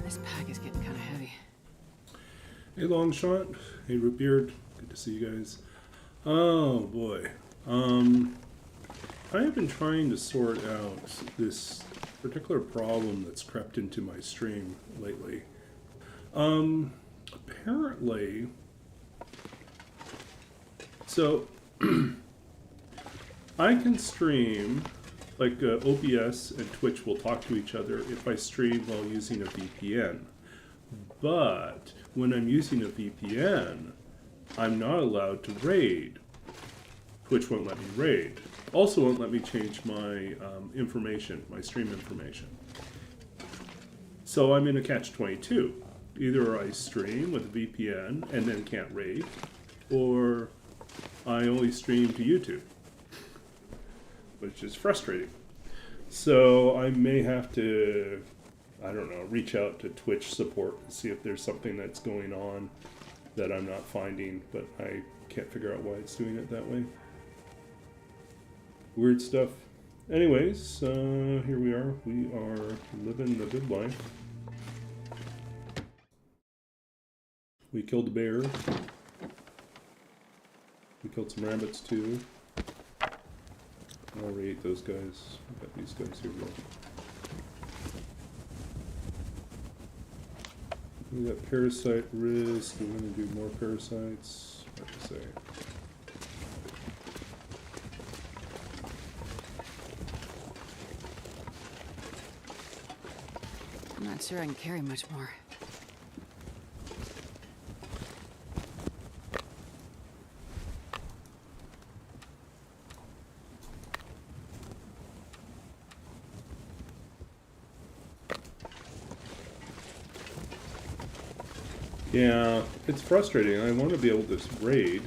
This pack is getting kind of heavy. Hey Longshot, hey Rootbeard, good to see you guys. Oh boy, I have been trying to sort out this particular problem that's crept into my stream lately. Apparently, so I can stream, like OBS and Twitch will talk to each other if I stream while using a VPN. But when I'm using a VPN, I'm not allowed to raid. Twitch won't let me raid. Also won't let me change my information, my stream information. So I'm in a catch-22. Either I stream with a VPN and then can't raid, or I only stream to YouTube, which is frustrating. So I may have to, I don't know, reach out to Twitch support and see if there's something that's going on that I'm not finding, but I can't figure out why it's doing it that way. Weird stuff. Anyways, here we are. We are living the good life. We killed a bear. We killed some rabbits too. I already ate those guys. We got these guys here. We got parasite risk. We're going to do more parasites. What to say? I'm not sure I can carry much more. Yeah, it's frustrating. I want to be able to raid,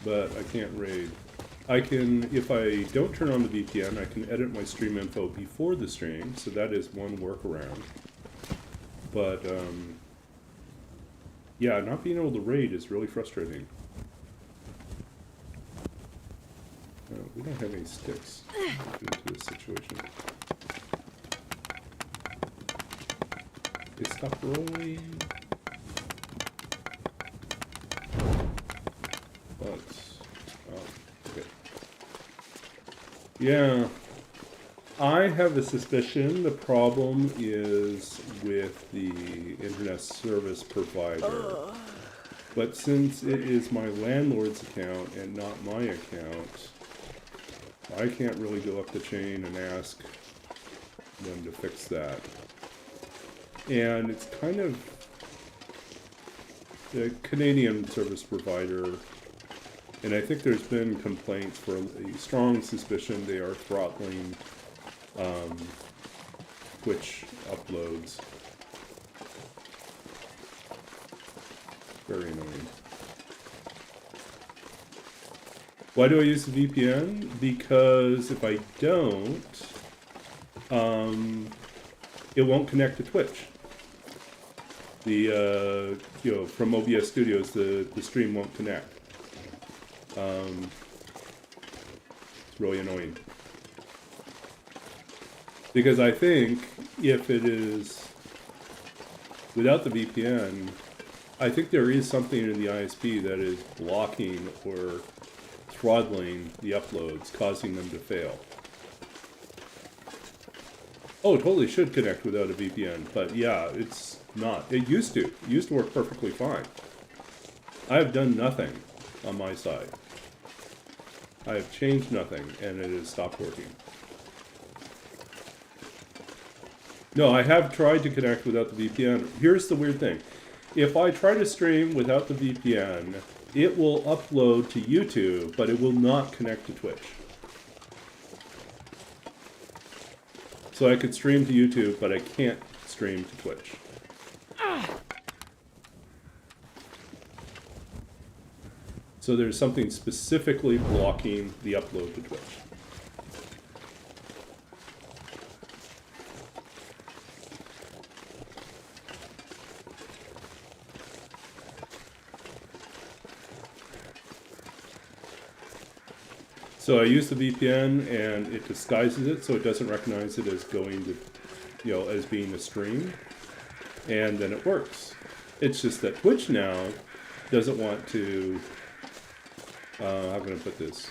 but I can't raid. I can, if I don't turn on the VPN, I can edit my stream info before the stream, so that is one workaround. But, yeah, not being able to raid is really frustrating. We don't have any sticks due to this situation. Okay, stop rolling. But, okay. Yeah, I have a suspicion the problem is with the internet service provider. But since it is my landlord's account and not my account, I can't really go up the chain and ask them to fix that. And it's kind of the Canadian service provider, and I think there's been complaints for a strong suspicion they are throttling Twitch uploads. Very annoying. Why do I use the VPN? Because if I don't, it won't connect to Twitch. The from OBS Studios, the stream won't connect. It's really annoying. Because I think if it is without the VPN, I think there is something in the ISP that is blocking or throttling the uploads, causing them to fail. Oh, it totally should connect without a VPN, but yeah, it's not. It used to. It used to work perfectly fine. I have done nothing on my side. I have changed nothing, and it has stopped working. No, I have tried to connect without the VPN. Here's the weird thing. If I try to stream without the VPN, it will upload to YouTube, but it will not connect to Twitch. So I could stream to YouTube, but I can't stream to Twitch. So there's something specifically blocking the upload to Twitch. So I use the VPN and it disguises it so it doesn't recognize it as going to, as being a stream. And then it works. It's just that Twitch now doesn't want to, how can I put this?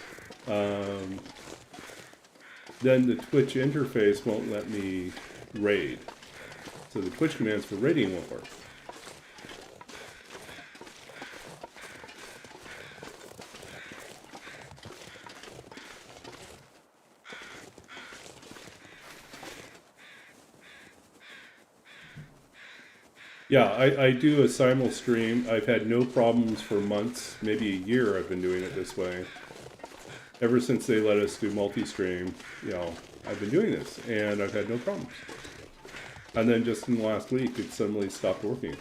Then the Twitch interface won't let me raid. So the Twitch commands for raiding won't work. Yeah, I do a simul stream. I've had no problems for months, maybe a year I've been doing it this way. Ever since they let us do multi-stream, I've been doing this, and I've had no problems. And then just in the last week, it suddenly stopped working.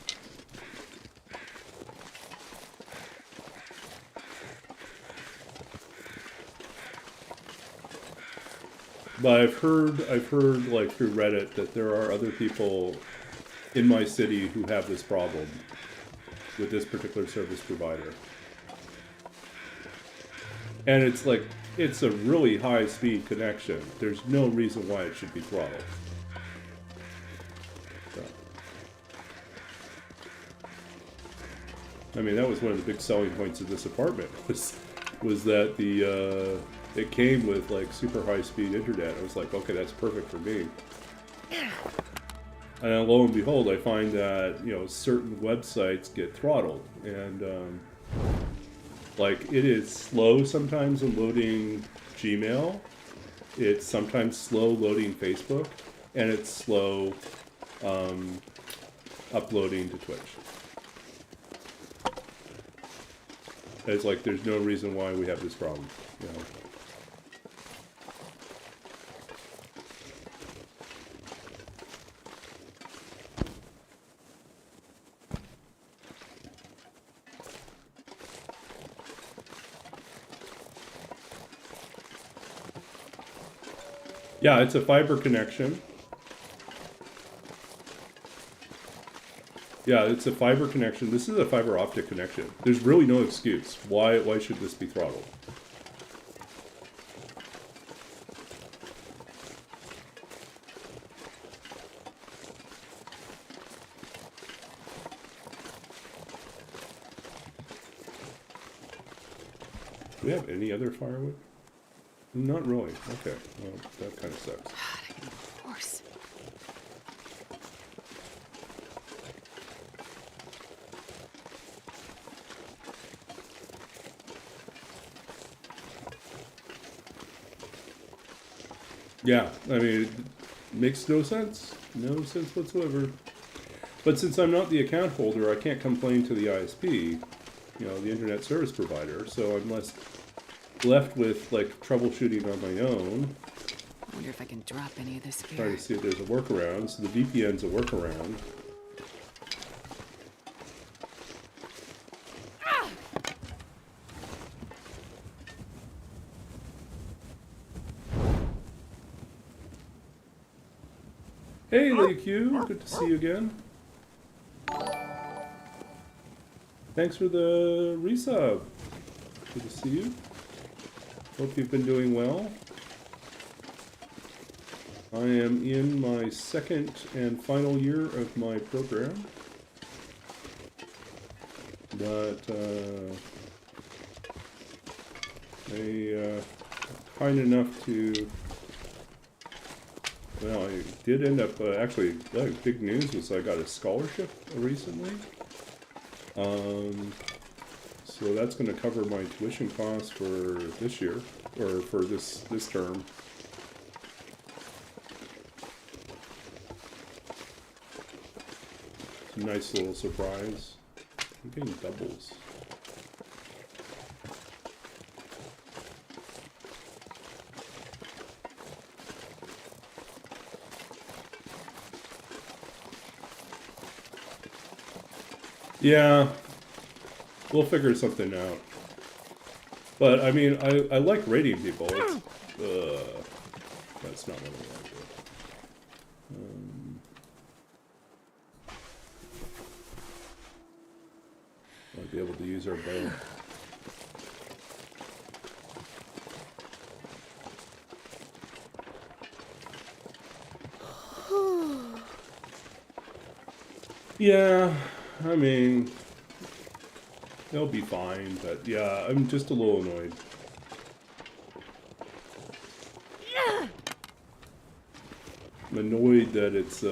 But I've heard like through Reddit that there are other people in my city who have this problem with this particular service provider. And it's like, it's a really high speed connection. There's no reason why it should be throttled. So. I mean, that was one of the big selling points of this apartment, was that it came with like super high speed internet. I was like, okay, that's perfect for me. And then lo and behold, I find that, certain websites get throttled. And, like, it is slow sometimes in loading Gmail. It's sometimes slow loading Facebook. And it's slow uploading to Twitch. It's like, there's no reason why we have this problem, Yeah, it's a fiber connection. Yeah, it's a fiber connection. This is a fiber optic connection. There's really no excuse. Why should this be throttled? Do we have any other firewood? Not really. Okay. Well, that kind of sucks. Yeah, I mean, it makes no sense. No sense whatsoever. But since I'm not the account holder, I can't complain to the ISP, you know, the internet service provider, so I'm left with, like, troubleshooting on my own. I wonder if I can drop any of this Try gear. to see if there's a workaround. So the VPN's a workaround. Hey, Lady Q, good to see you again. Thanks for the resub. Good to see you. Hope you've been doing well. I am in my second and final year of my program. But they kind enough to, well, I did end up, actually, like, big news was I got a scholarship recently. So that's going to cover my tuition costs for this year, or for this term. It's a nice little surprise. I'm getting doubles. Yeah, we'll figure something out. But I mean, I like rating people. That's not what I want to do. Might be able to use our bow. Yeah, I mean, they'll be fine, but yeah, I'm just a little annoyed. I'm annoyed that it's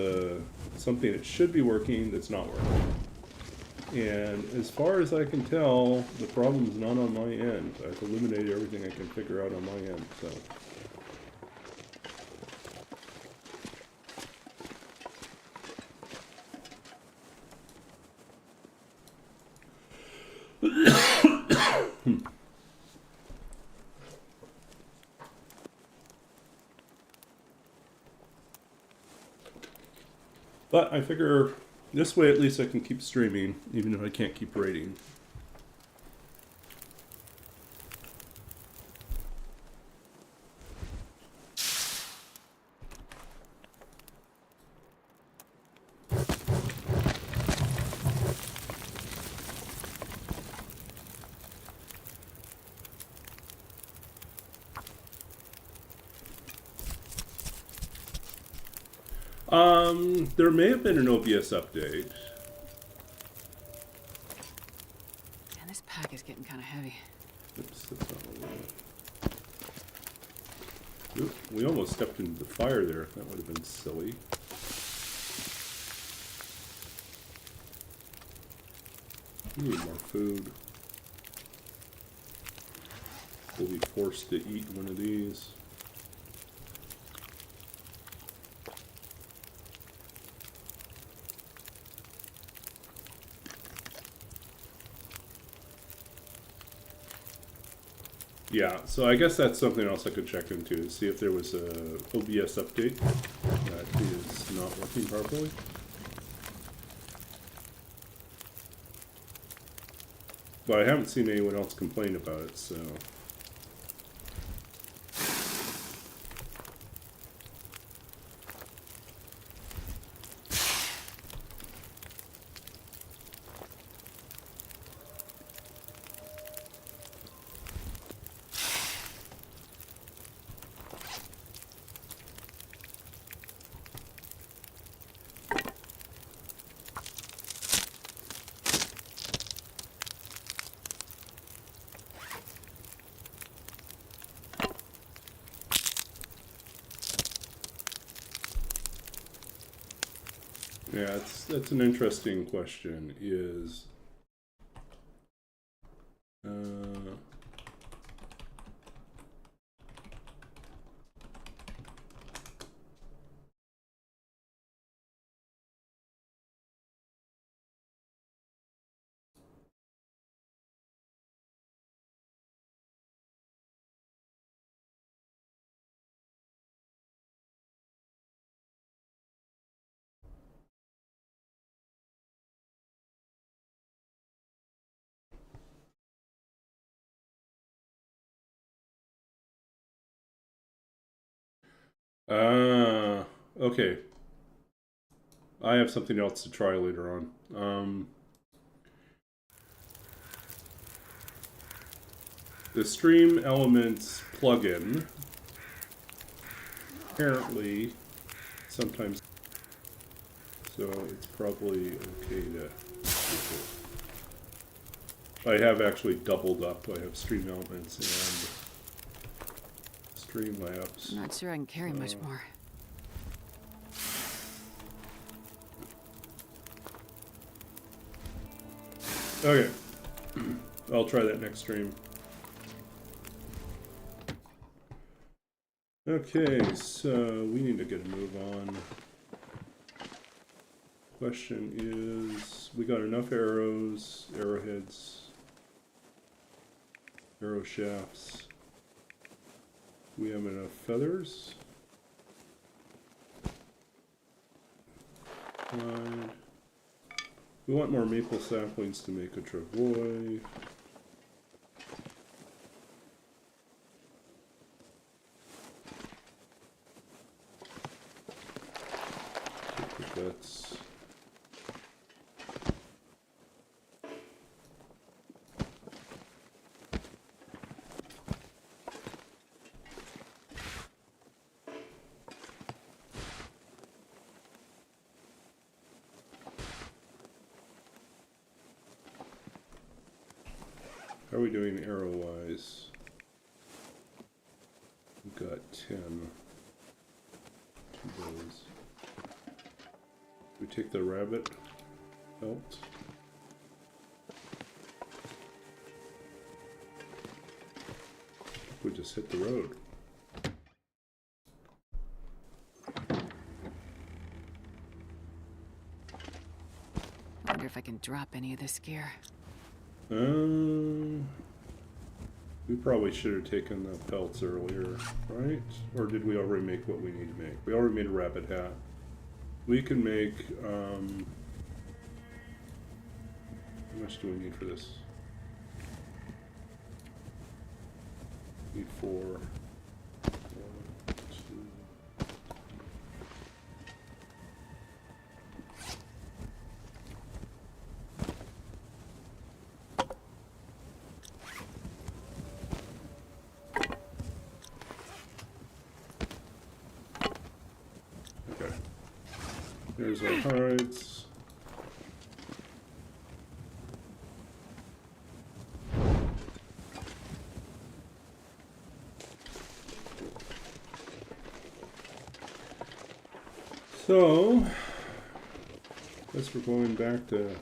something that should be working that's not working. And as far as I can tell, the problem's not on my end. I've eliminated everything I can figure out on my end, so. But I figure this way at least I can keep streaming, even if I can't keep rating. There may have been an OBS update. Man, this pack is getting kind of heavy. Oops, that's not what we want. Oop, we almost stepped into the fire there. That would have been silly. We need more food. We'll be forced to eat one of these. Yeah, so I guess that's something else I could check into, to see if there was a OBS update that is not working properly. But I haven't seen anyone else complain about it, so. Yeah, that's an interesting question, is Okay. I have something else to try later on. The Stream Elements plugin apparently sometimes, so it's probably okay to use it. I have actually doubled up. I have Stream Elements and Streamlabs. I'm not sure I can carry much more. Okay. I'll try that next stream. Okay, so we need to get a move on. Question is, we got enough arrows, arrowheads, arrow shafts. We have enough feathers. Hide. We want more maple saplings to make a travois. That's how are we doing arrow-wise? We've got 10. 2 bows. We take the rabbit belt. We just hit the road. I wonder if I can drop any of this gear. We probably should have taken the pelts earlier, right? Or did we already make what we need to make? We already made a rabbit hat. We can make, how much do we need for this? Need 4. 1, 2. Okay. There's our hides. So, guess we're going back to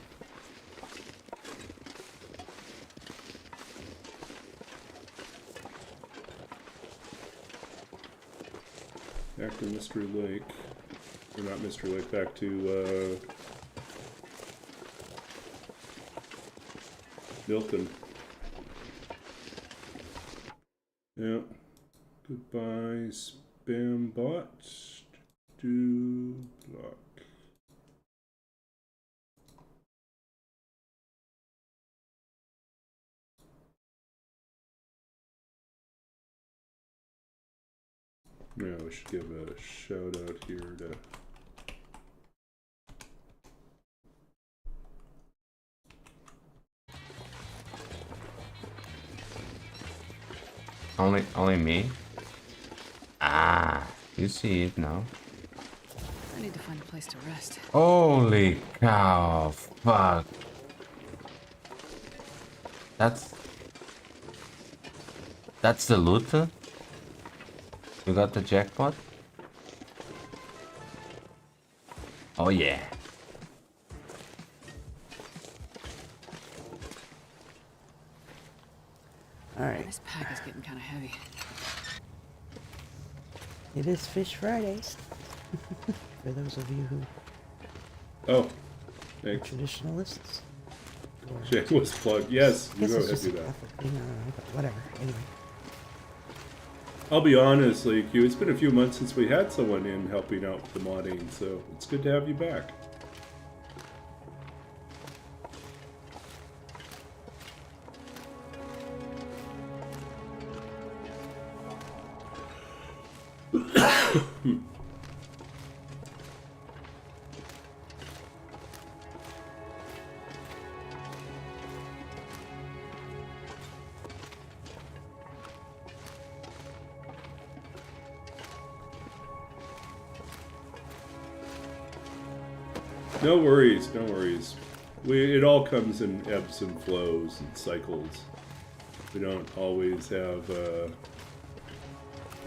Mystery Lake. Or not Mystery Lake, back to Milton. Yeah. Goodbye, spam bot. Do block. Yeah, we should give a shout out here to Only me? Ah, you see it now. I need to find a place to rest. Holy cow, fuck. That's the loot? You got the jackpot? Oh yeah. All right. This pack is getting kind of heavy. It is Fish Fridays. For those of you who oh, are thanks. traditionalists. Or, Shameless plug. Yes, I you guess go it's ahead just do a that. Catholic thing, I don't know, but whatever. Anyway. I'll be honest, like you, it's been a few months since we had someone in helping out with the modding, so it's good to have you back. No worries, no worries. It all comes in ebbs and flows and cycles. We don't always have a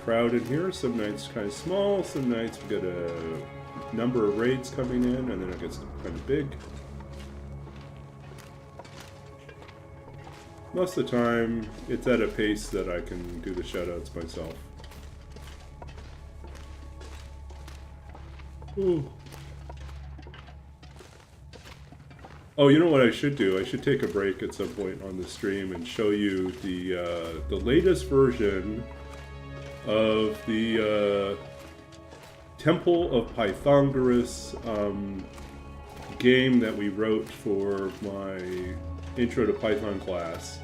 crowd in here. Some nights kind of small, some nights we get a number of raids coming in, and then it gets kind of big. Most of the time, it's at a pace that I can do the shoutouts myself. Ooh. Oh, you know what I should do? I should take a break at some point on the stream and show you the latest version of the Temple of Pythagoras game that we wrote for my Intro to Python class.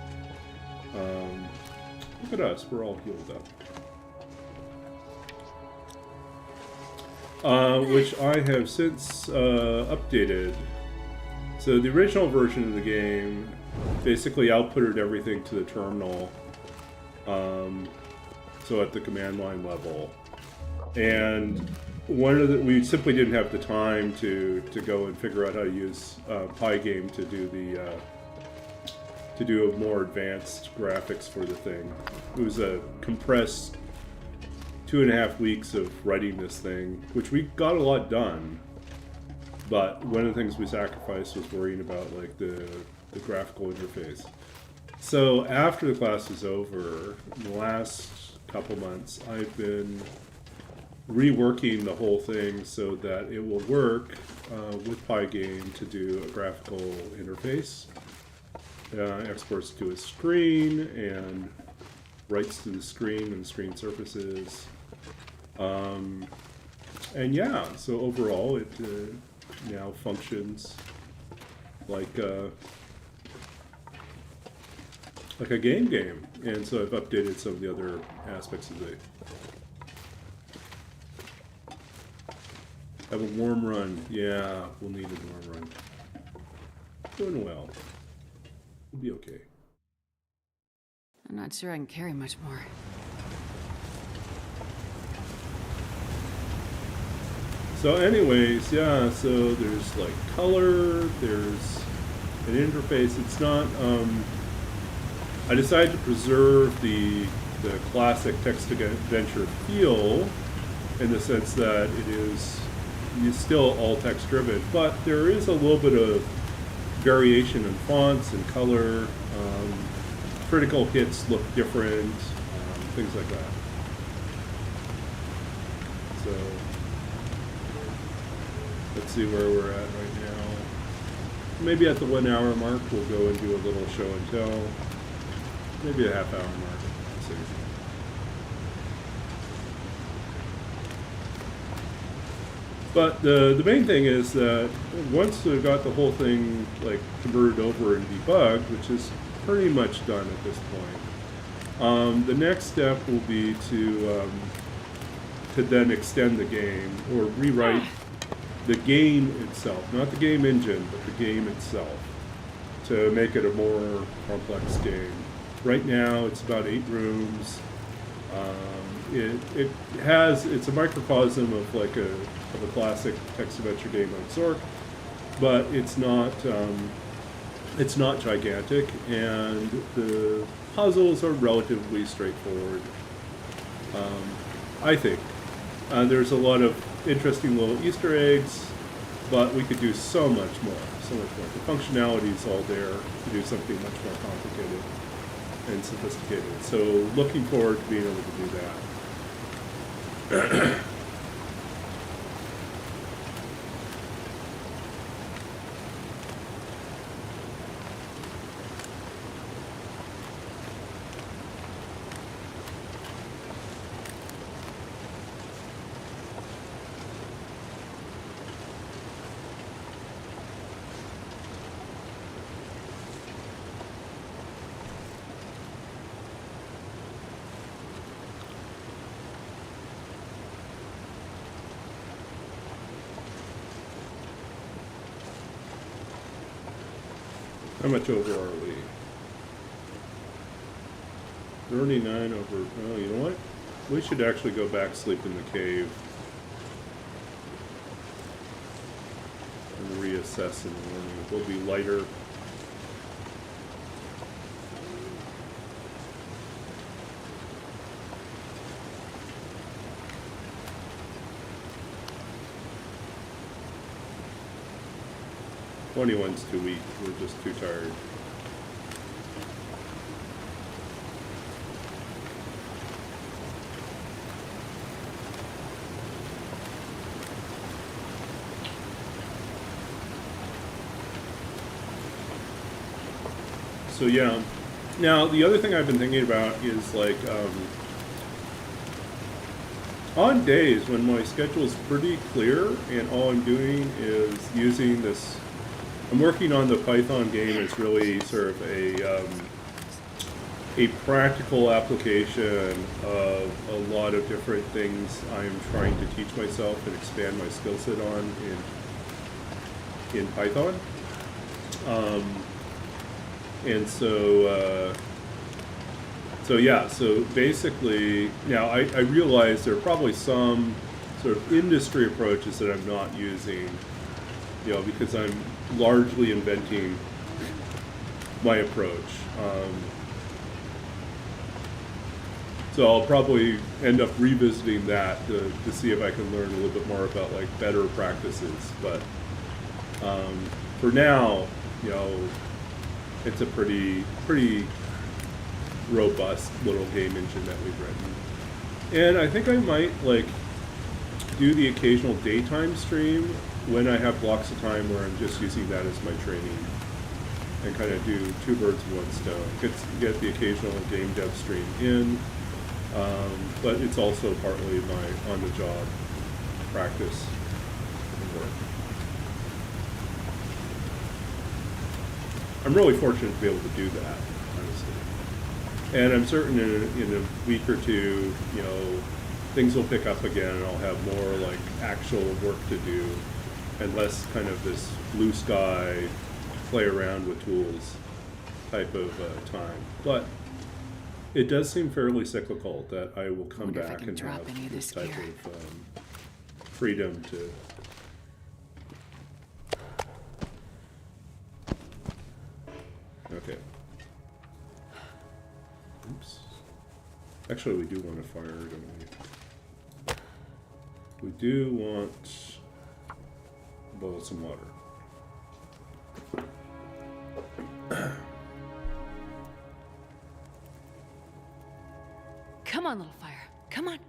Look at us, we're all healed up. Which I have since updated. So the original version of the game basically outputted everything to the terminal, so at the command line level. And we simply didn't have the time to go and figure out how to use Pygame to do a more advanced graphics for the thing. It was a compressed 2.5 weeks of writing this thing, which we got a lot done. But one of the things we sacrificed was worrying about like the graphical interface. So after the class is over, in the last couple months, I've been reworking the whole thing so that it will work with Pygame to do a graphical interface. Exports to a screen and writes to the screen and screen surfaces. And yeah, so overall it now functions like a game. And so I've updated some of the other aspects of it. Have a warm run. Yeah, we'll need a warm run. Doing well. We'll be okay. I'm not sure I can carry much more. So anyways, yeah, so there's like color, there's an interface. It's not, I decided to preserve the classic text-adventure feel in the sense that it's still all text-driven, but there is a little bit of variation in fonts and color. Critical hits look different, things like that. So let's see where we're at right now. Maybe at the 1 hour mark we'll go and do a little show and tell. Maybe a half hour mark. Let's see. But the main thing is that once we've got the whole thing like converted over and debugged, which is pretty much done at this point, the next step will be to then extend the game or rewrite the game itself, not the game engine, but the game itself, to make it a more complex game. Right now, it's about 8 rooms. It's a microcosm of like a classic text adventure game like Zork, but it's not gigantic, and the puzzles are relatively straightforward. I think there's a lot of interesting little Easter eggs, but we could do so much more. The functionality is all there to do something much more complicated and sophisticated. So looking forward to being able to do that. How much over are we? 39 over, oh, you know what? We should actually go back, sleep in the cave, and assess in the morning. It will be lighter. '21's too weak. We're just too tired. So yeah. Now the other thing I've been thinking about is like on days when my schedule is pretty clear and all I'm doing is using this. I'm working on the Python game. It's really sort of a practical application of a lot of different things I'm trying to teach myself and expand my skill set on in Python. And so yeah, so basically, now I realize there are probably some sort of industry approaches that I'm not using, you know, because I'm largely inventing my approach. So I'll probably end up revisiting that to see if I can learn a little bit more about like better practices. But for now, you know, it's a pretty robust little game engine that we've written. And I think I might like do the occasional daytime stream when I have blocks of time where I'm just using that as my training and kind of do two birds with one stone. Get the occasional game dev stream in, but it's also partly my on-the-job practice and work. I'm really fortunate to be able to do that, honestly. And I'm certain in a week or two, you know, things will pick up again and I'll have more like actual work to do and less kind of this blue sky, play around with tools type of time. But it does seem fairly cyclical that I will come back and have this type of freedom to. Okay. Oops. Actually, we do want a fire, don't we? We do want a bowl of some water. Come on, little fire. Come on.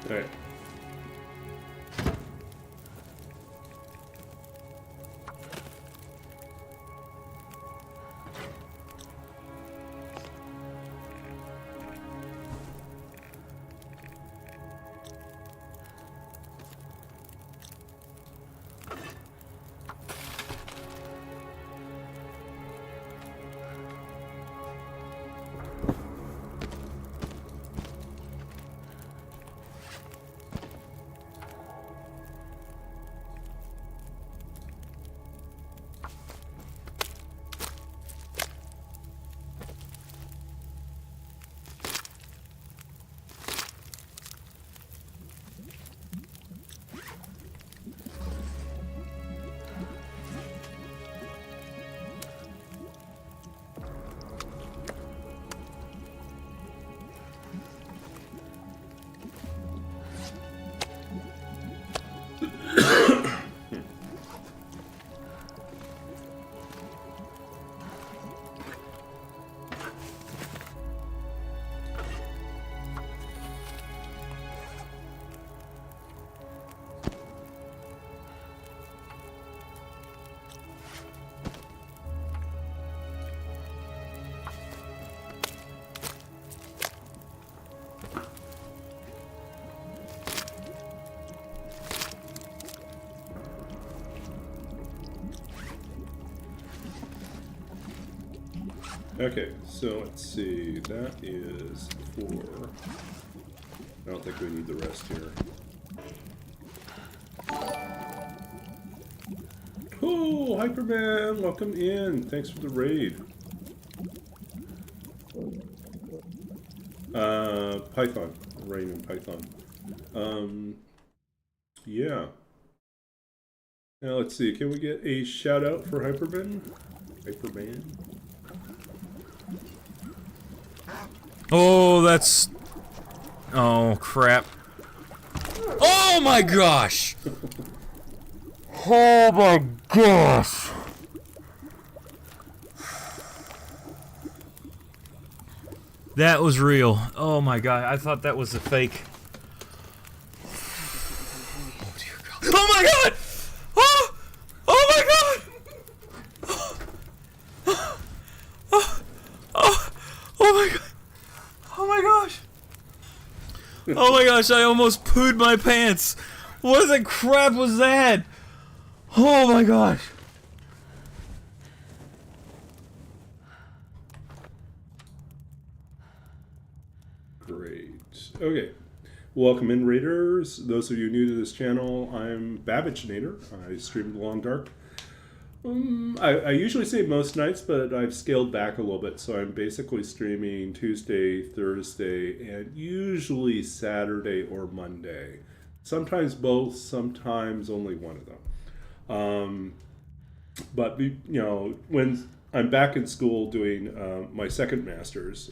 All right. Okay, so let's see, that is 4. I don't think we need the rest here. Oh, Hyperman, welcome in. Thanks for the raid. Python. Rain in Python. Yeah. Now let's see, can we get a shout out for Hyperman? Hyperman? Oh, that's... Oh, crap. Oh my gosh! Oh my gosh! That was real. Oh my god, I thought that was a fake. Oh dear god. Oh my god! Oh! Oh my god! Oh! Oh! Oh, oh my god! Oh my gosh! Oh my gosh, I almost pooed my pants! What the crap was that? Oh my gosh! Great. Okay. Welcome in, Raiders. Those of you new to this channel, I'm Babbage-nator. I stream The Long Dark. I usually say most nights, but I've scaled back a little bit, so I'm basically streaming Tuesday, Thursday, and usually Saturday or Monday. Sometimes both, sometimes only one of them. But you know, when I'm back in school doing my second master's,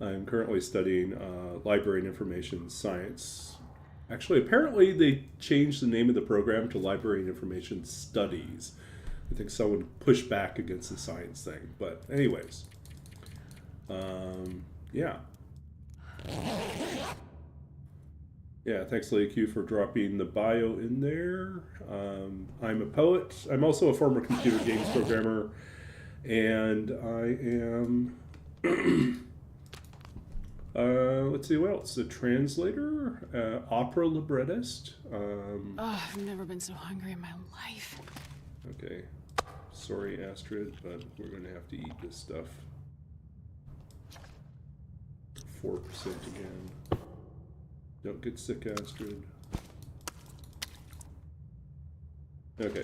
I'm currently studying library and information science. Actually, apparently they changed the name of the program to Library and Information Studies. I think someone pushed back against the science thing. But anyways, yeah. Yeah, thanks, Lady Q, for dropping the bio in there. I'm a poet. I'm also a former computer games programmer. And I am... let's see what else. A translator, opera librettist. I've never been so hungry in my life. Okay. Sorry, Astrid, but we're going to have to eat this stuff. 4% again. Don't get sick, Astrid. Okay.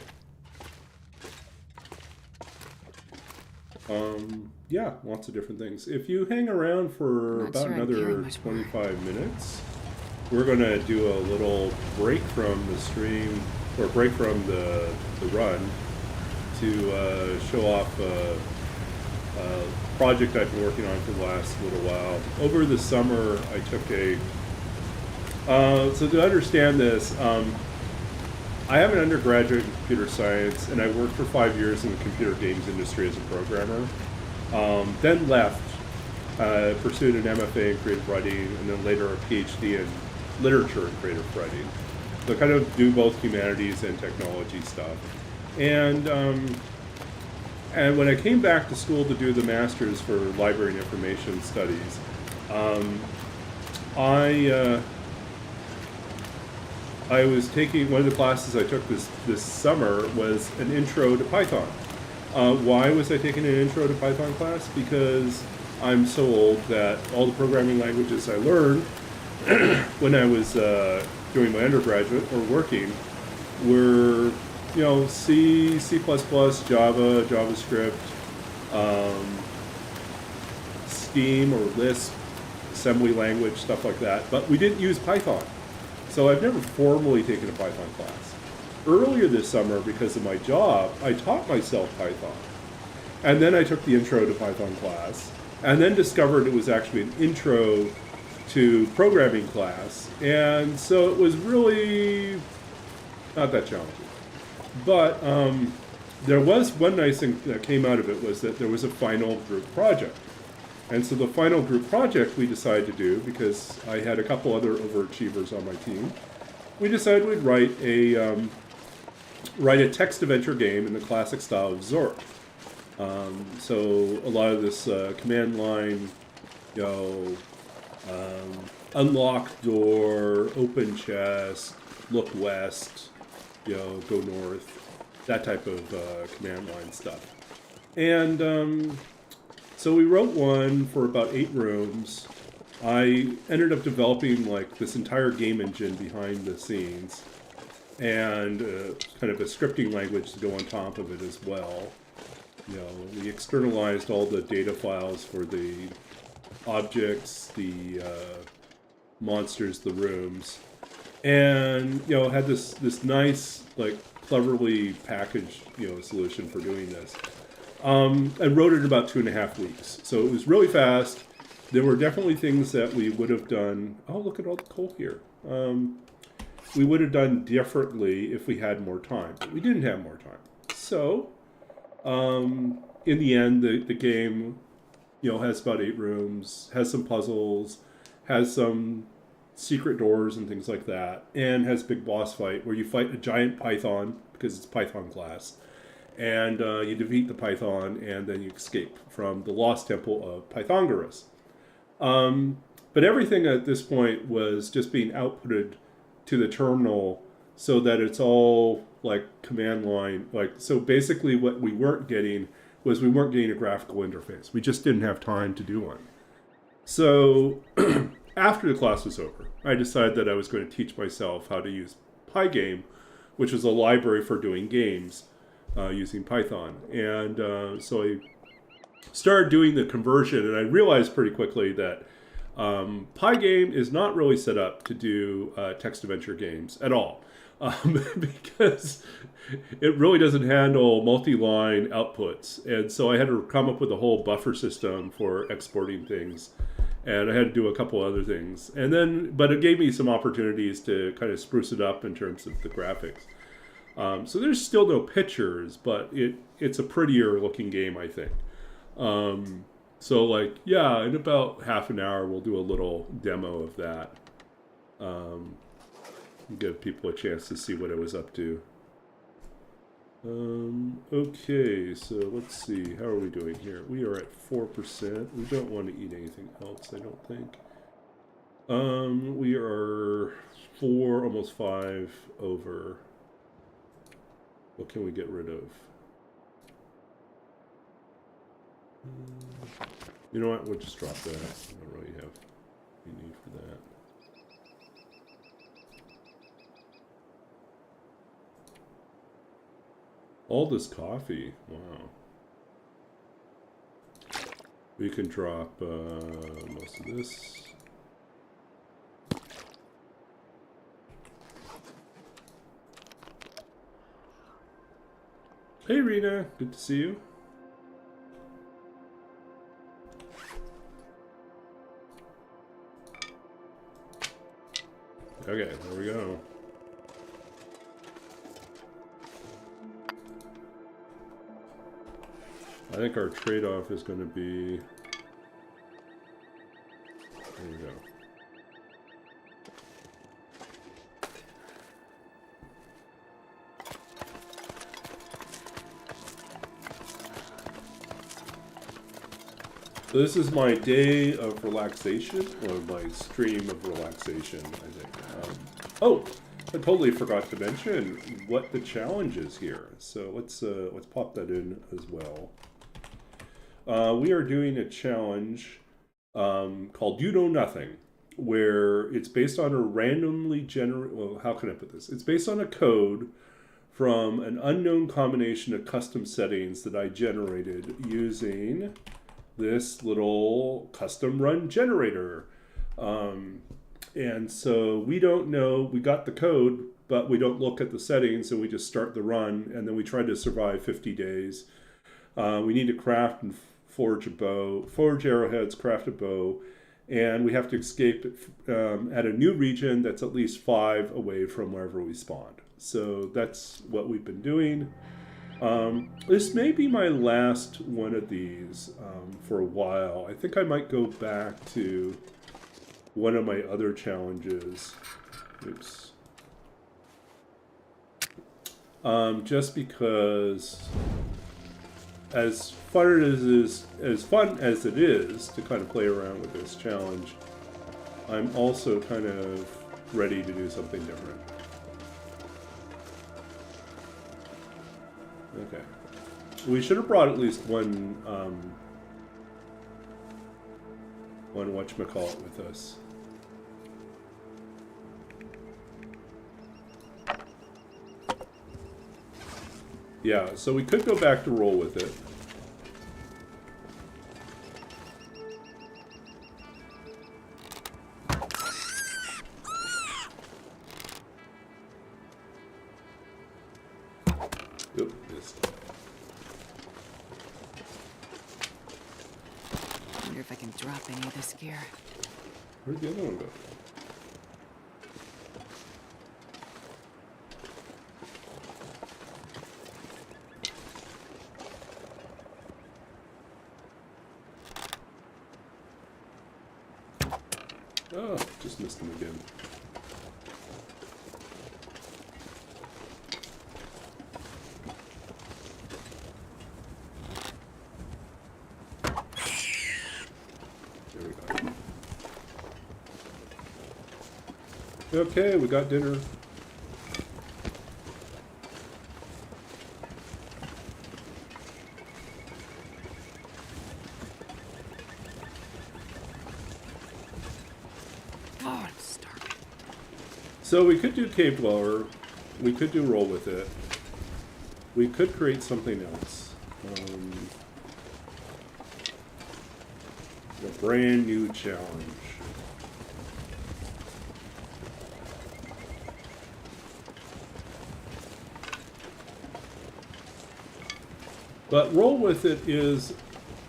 Yeah, lots of different things. If you hang around for about another 25 minutes, we're going to do a little break from the stream, or break from the run, to show off a project I've been working on for the last little while. Over the summer, I took a... so to understand this, I have an undergraduate in computer science, and I worked for 5 years in the computer games industry as a programmer. Then left, pursued an MFA in creative writing, and then later a PhD in literature and creative writing. So I kind of do both humanities and technology stuff. And when I came back to school to do the master's for library and information studies, I was taking, one of the classes I took this summer was an intro to Python. Why was I taking an intro to Python class? Because I'm so old that all the programming languages I learned when I was doing my undergraduate or working were, you know, C, C++, Java, JavaScript, Scheme or Lisp, assembly language, stuff like that. But we didn't use Python. So I've never formally taken a Python class. Earlier this summer, because of my job, I taught myself Python. And then I took the intro to Python class, and then discovered it was actually an intro to programming class. And so it was really not that challenging. But there was one nice thing that came out of it was that there was a final group project. And so the final group project we decided to do, because I had a couple other overachievers on my team, we decided we'd write a text adventure game in the classic style of Zork. So a lot of this command line, you know, unlock door, open chest, look west, you know, go north, that type of command line stuff. And so we wrote one for about 8 rooms. I ended up developing like this entire game engine behind the scenes. and kind of a scripting language to go on top of it as well. You know, we externalized all the data files for the objects, the monsters, the rooms, and you know, had this nice, like, cleverly packaged, you know, solution for doing this. I wrote it in about 2.5 weeks, so it was really fast. There were definitely things that we would have done. Oh, look at all the coal here. We would have done differently if we had more time, but we didn't have more time. So, in the end, the game, you know, has about 8 rooms, has some puzzles, has some secret doors and things like that, and has a big boss fight where you fight a giant python, because it's Python class, and you defeat the python, and then you escape from the lost temple of Pythagoras. But everything at this point was just being outputted to the terminal so that it's all like command line. Like, so basically what we weren't getting was we weren't getting a graphical interface. We just didn't have time to do one. So after the class was over, I decided that I was going to teach myself how to use Pygame, which is a library for doing games using Python. And so I started doing the conversion, and I realized pretty quickly that Pygame is not really set up to do text adventure games at all, because it really doesn't handle multi-line outputs. And so I had to come up with a whole buffer system for exporting things, and I had to do a couple other things. And then, but it gave me some opportunities to kind of spruce it up in terms of the graphics. So there's still no pictures, but it's a prettier looking game, I think. So like, yeah, in about half an hour, we'll do a little demo of that. Give people a chance to see what I was up to. Okay, so let's see. How are we doing here? We are at 4%. We don't want to eat anything else, I don't think. We are 4, almost 5 over. What can we get rid of? You know what? We'll just drop that. I don't really have any need for that. All this coffee. Wow. We can drop most of this. Hey, Rena. Good to see you. Okay, there we go. I think our trade-off is going to be... There we go. So this is my day of relaxation, or my stream of relaxation, I think. Oh, I totally forgot to mention what the challenge is here. So let's pop that in as well. We are doing a challenge called You Know Nothing, where it's based on a randomly generated... Well, how can I put this? It's based on a code from an unknown combination of custom settings that I generated using this little custom run generator. And so we don't know, we got the code, but we don't look at the settings, and we just start the run, and then we try to survive 50 days. We need to craft and forge a bow, forge arrowheads, craft a bow, and we have to escape at a new region that's at least 5 away from wherever we spawned. So that's what we've been doing. This may be my last one of these for a while. I think I might go back to one of my other challenges. Oops. Just because, as fun as it is to kind of play around with this challenge, I'm also kind of ready to do something different. Okay. We should have brought at least one whatchamacallit with us. Yeah, so we could go back to roll with it. Oop, missed. Wonder if I can drop any of this gear. Where'd the other one go? Oh, just missed him again. There we go. Okay, we got dinner. God, I'm starving. So we could do Cave Dweller. We could do Roll with it. We could create something else. A brand new challenge. But Roll with it is,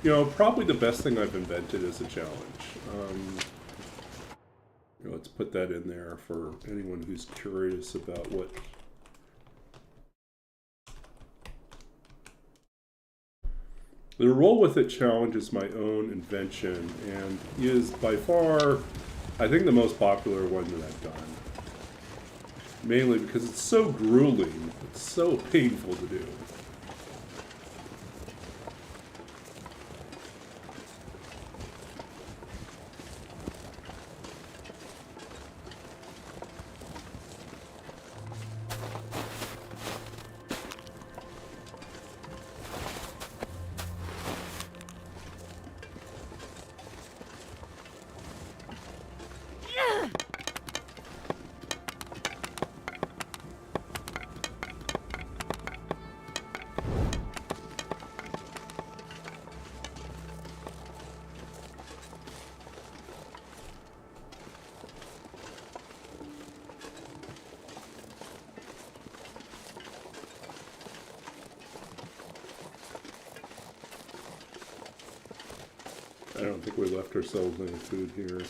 you know, probably the best thing I've invented as a challenge. Let's put that in there for anyone who's curious about what. The Roll With It challenge is my own invention and is by far, I think, the most popular one that I've done. Mainly because it's so grueling, it's so painful to do. I don't think we left ourselves any food here.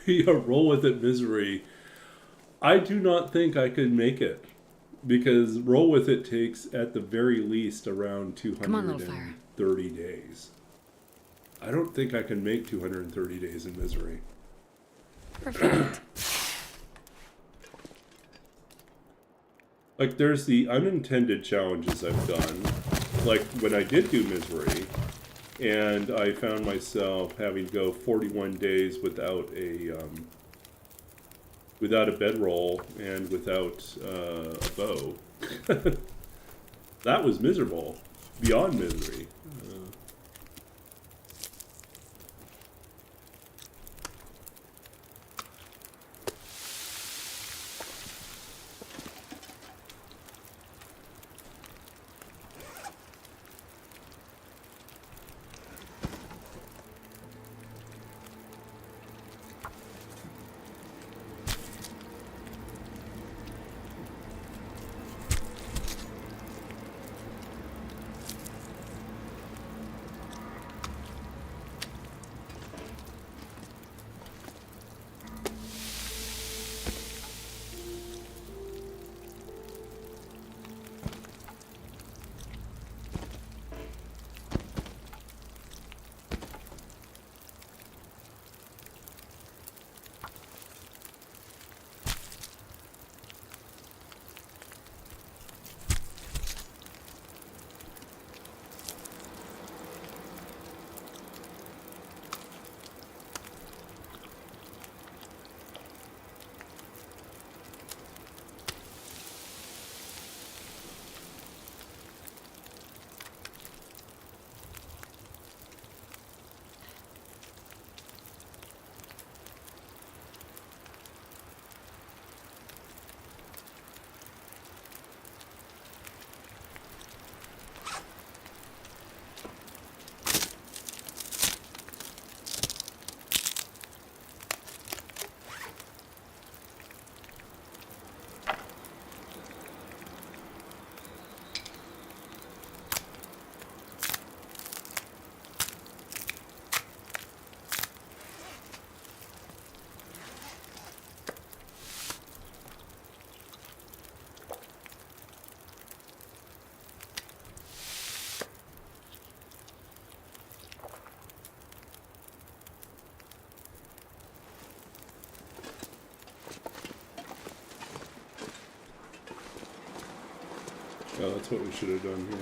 Yeah, Roll With It misery. I do not think I could make it. Because Roll With It takes, at the very least, around Come on, little fire. 230 days. I don't think I can make 230 days in misery. Perfect. Like, there's the unintended challenges I've done. Like, when I did do misery, and I found myself having to go 41 days without a bedroll and without a bow. That was miserable, beyond misery. Oh, that's what we should have done here.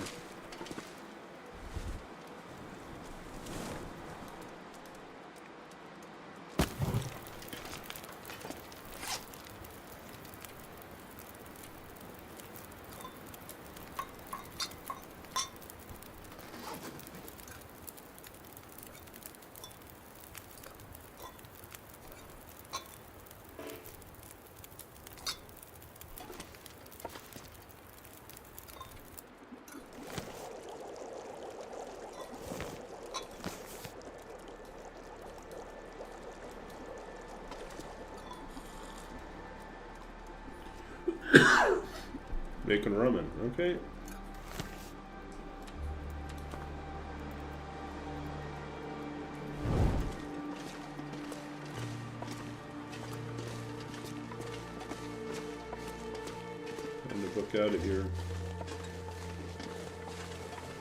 Making ramen, okay. And the book out of here.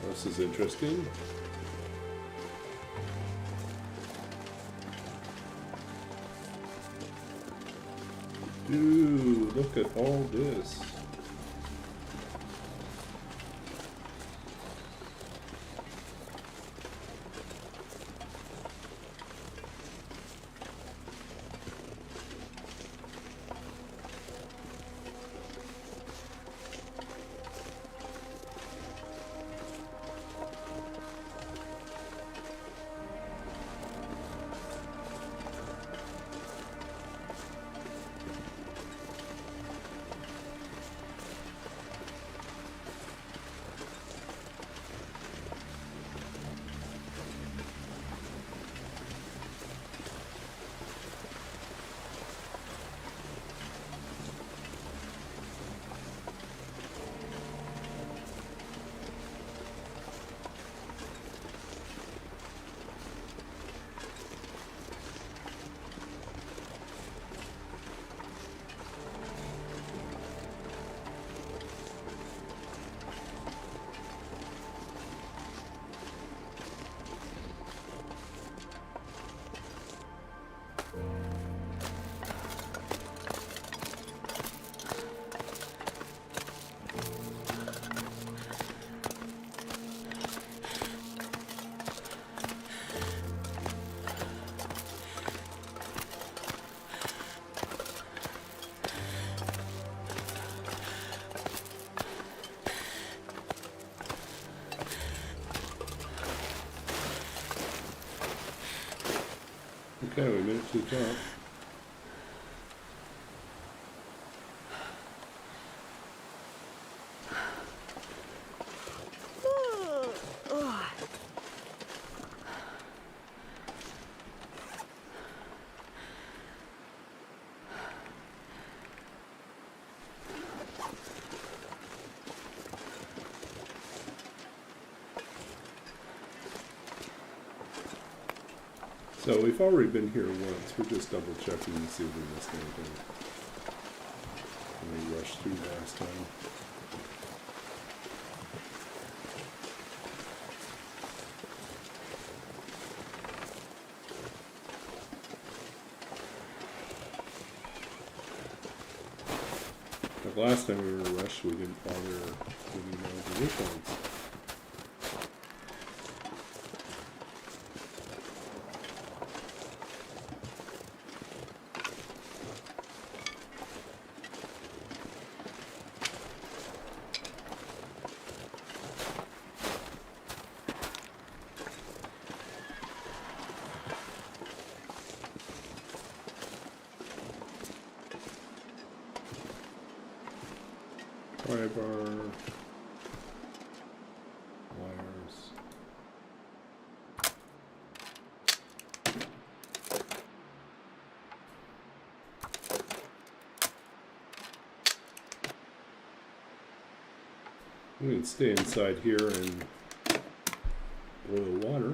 This is interesting. Dude, look at all this. Okay, we made it to the top. So we've already been here once. We're just double checking to see if we missed anything. And we rushed through last time. Like last time we were rushed, we didn't bother moving all the weapons. Pry bar, wires. We can stay inside here and boil water.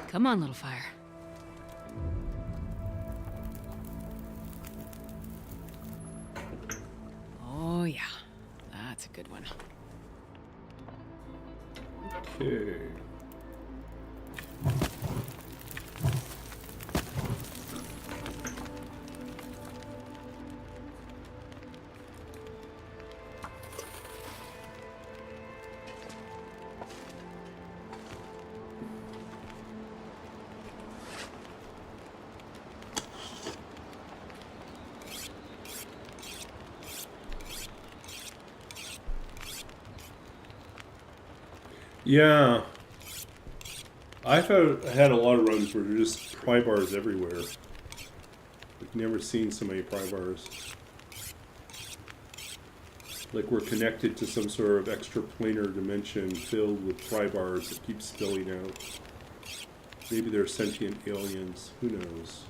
Come on, little fire. yeah. That's a good one. Okay. Yeah. I've had a lot of runs where there's just pry bars everywhere. I've never seen so many pry bars. Like we're connected to some sort of extraplanar dimension filled with pry bars that keep spilling out. Maybe they're sentient aliens. Who knows?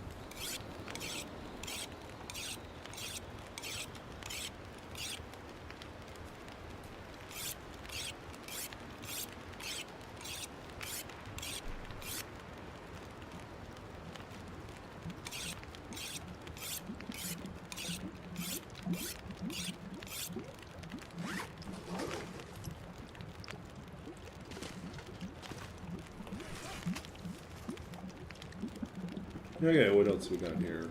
Okay, what else we got here?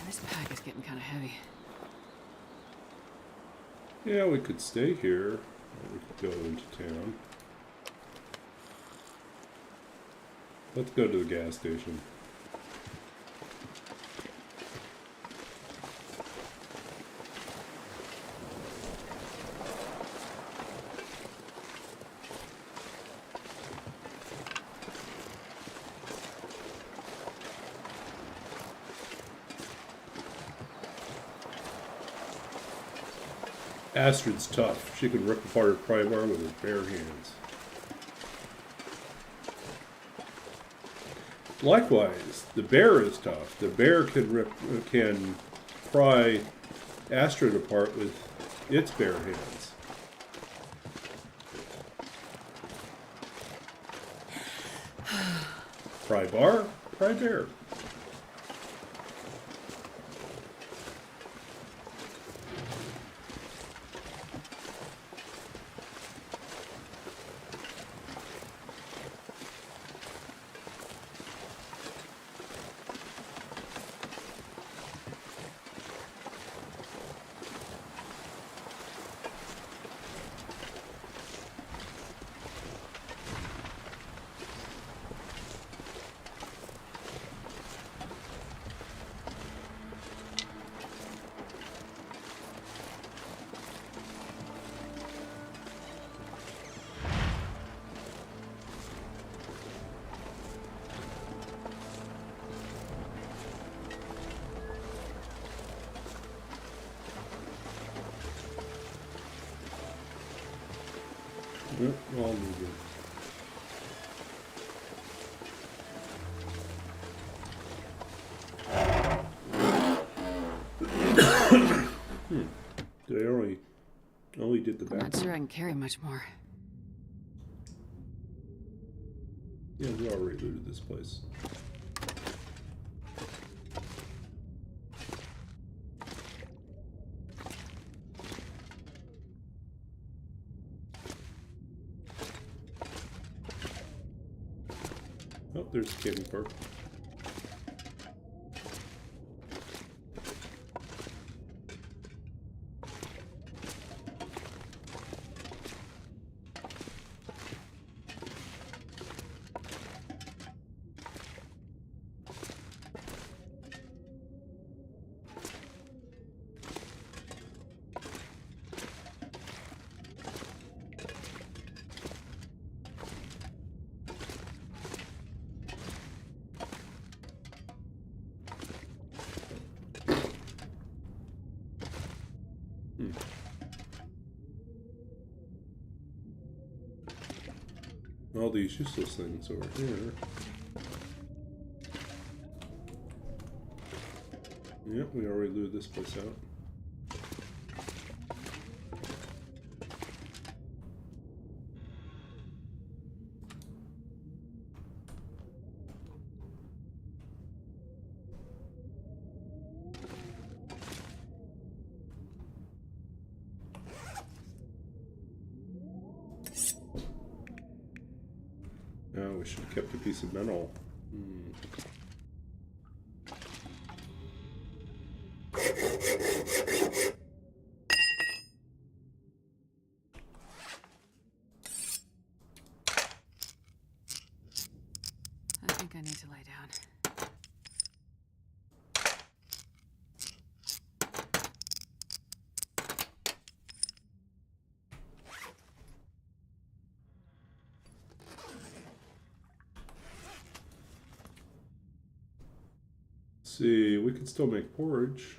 This pack is getting kind of heavy. Yeah, we could stay here. Or we could go into town. Let's go to the gas station. Astrid's tough. She can rip apart a pry bar with her bare hands. Likewise, the bear is tough. The bear can pry Astrid apart with its bare hands. Pry bar, pry bear. Yep, all moving. Did I only did the I'm back? not sure I can carry much more. Yeah, we already looted this place. Oh, there's the candy park. All these useless things over here. Yep, we already looted this place out. Yeah, we should have kept a piece of metal. I think I need to lie down. See, we could still make porridge.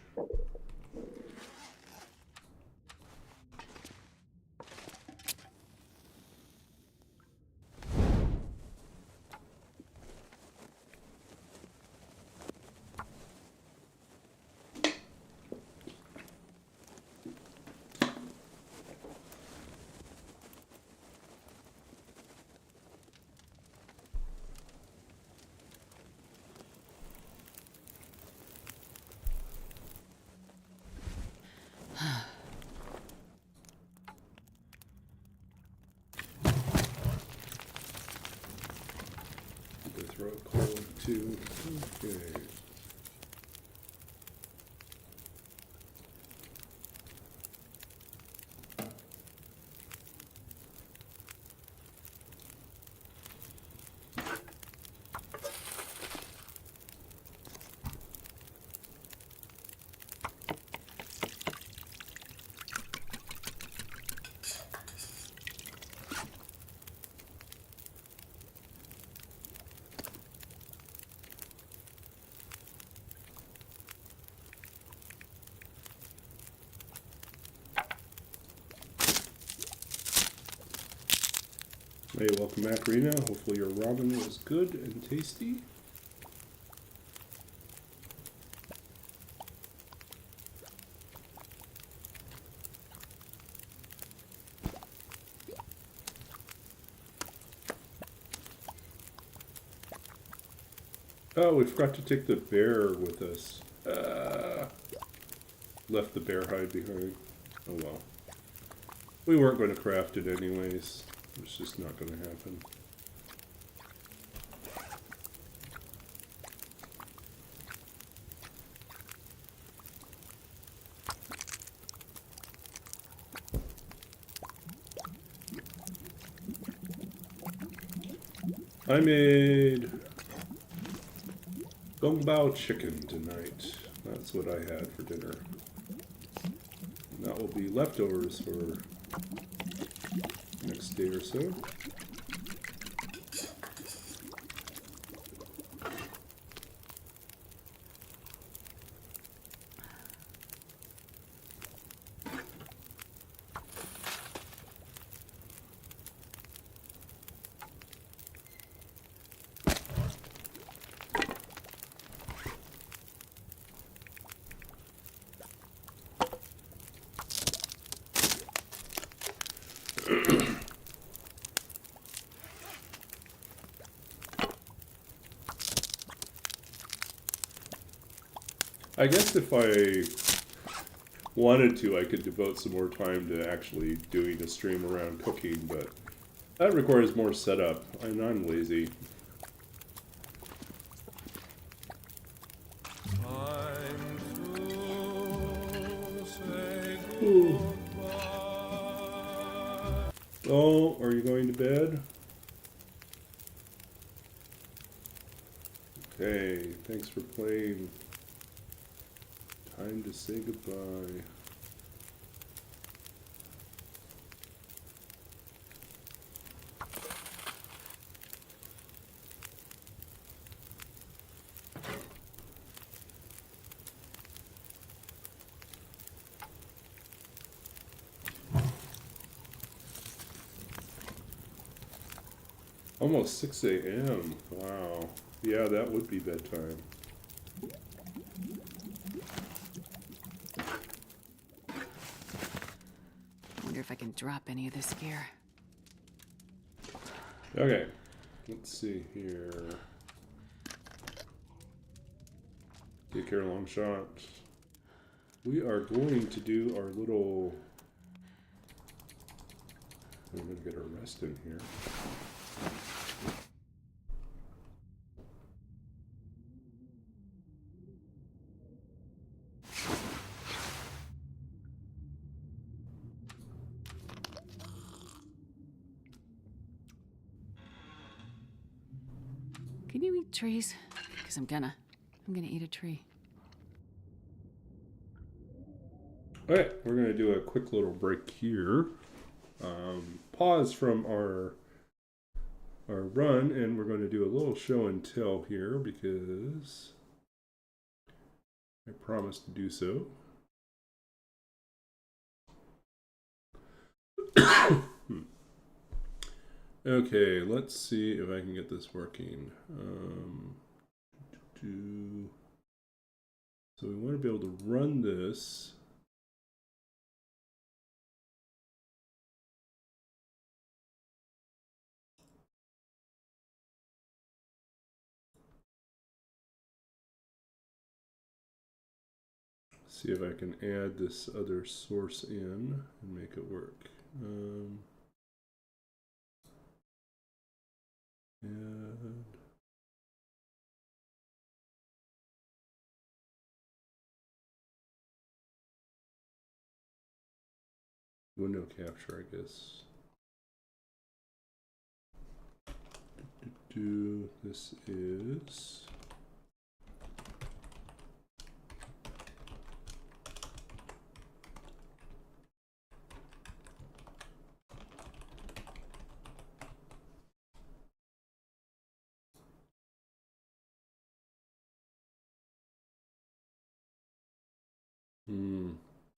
Go throw a coal too. Okay. Hey, welcome back, Rena. Hopefully your ramen was good and tasty. Oh, we forgot to take the bear with us. Left the bear hide behind. Oh well. We weren't going to craft it anyways. It's just not going to happen. I made Gong Bao chicken tonight. That's what I had for dinner. And that will be leftovers for next day or so. I guess if I wanted to, I could devote some more time to actually doing a stream around cooking, but that requires more setup, and I'm lazy. Ooh. Oh, are you going to bed? Okay, thanks for playing. Time to say goodbye. Almost 6 a.m. Wow. Yeah, that would be bedtime. if I can drop any of this gear. Okay, let's see here. Take care, long shot. We are going to do our little... We're going to get our rest in here. Can you eat trees? Because I'm gonna eat a tree. Okay, we're going to do a quick little break here. Pause from our run, and we're going to do a little show and tell here because I promised to do so. Okay, let's see if I can get this working. So we want to be able to run this. See if I can add this other source in and make it work. And window capture, I guess. This is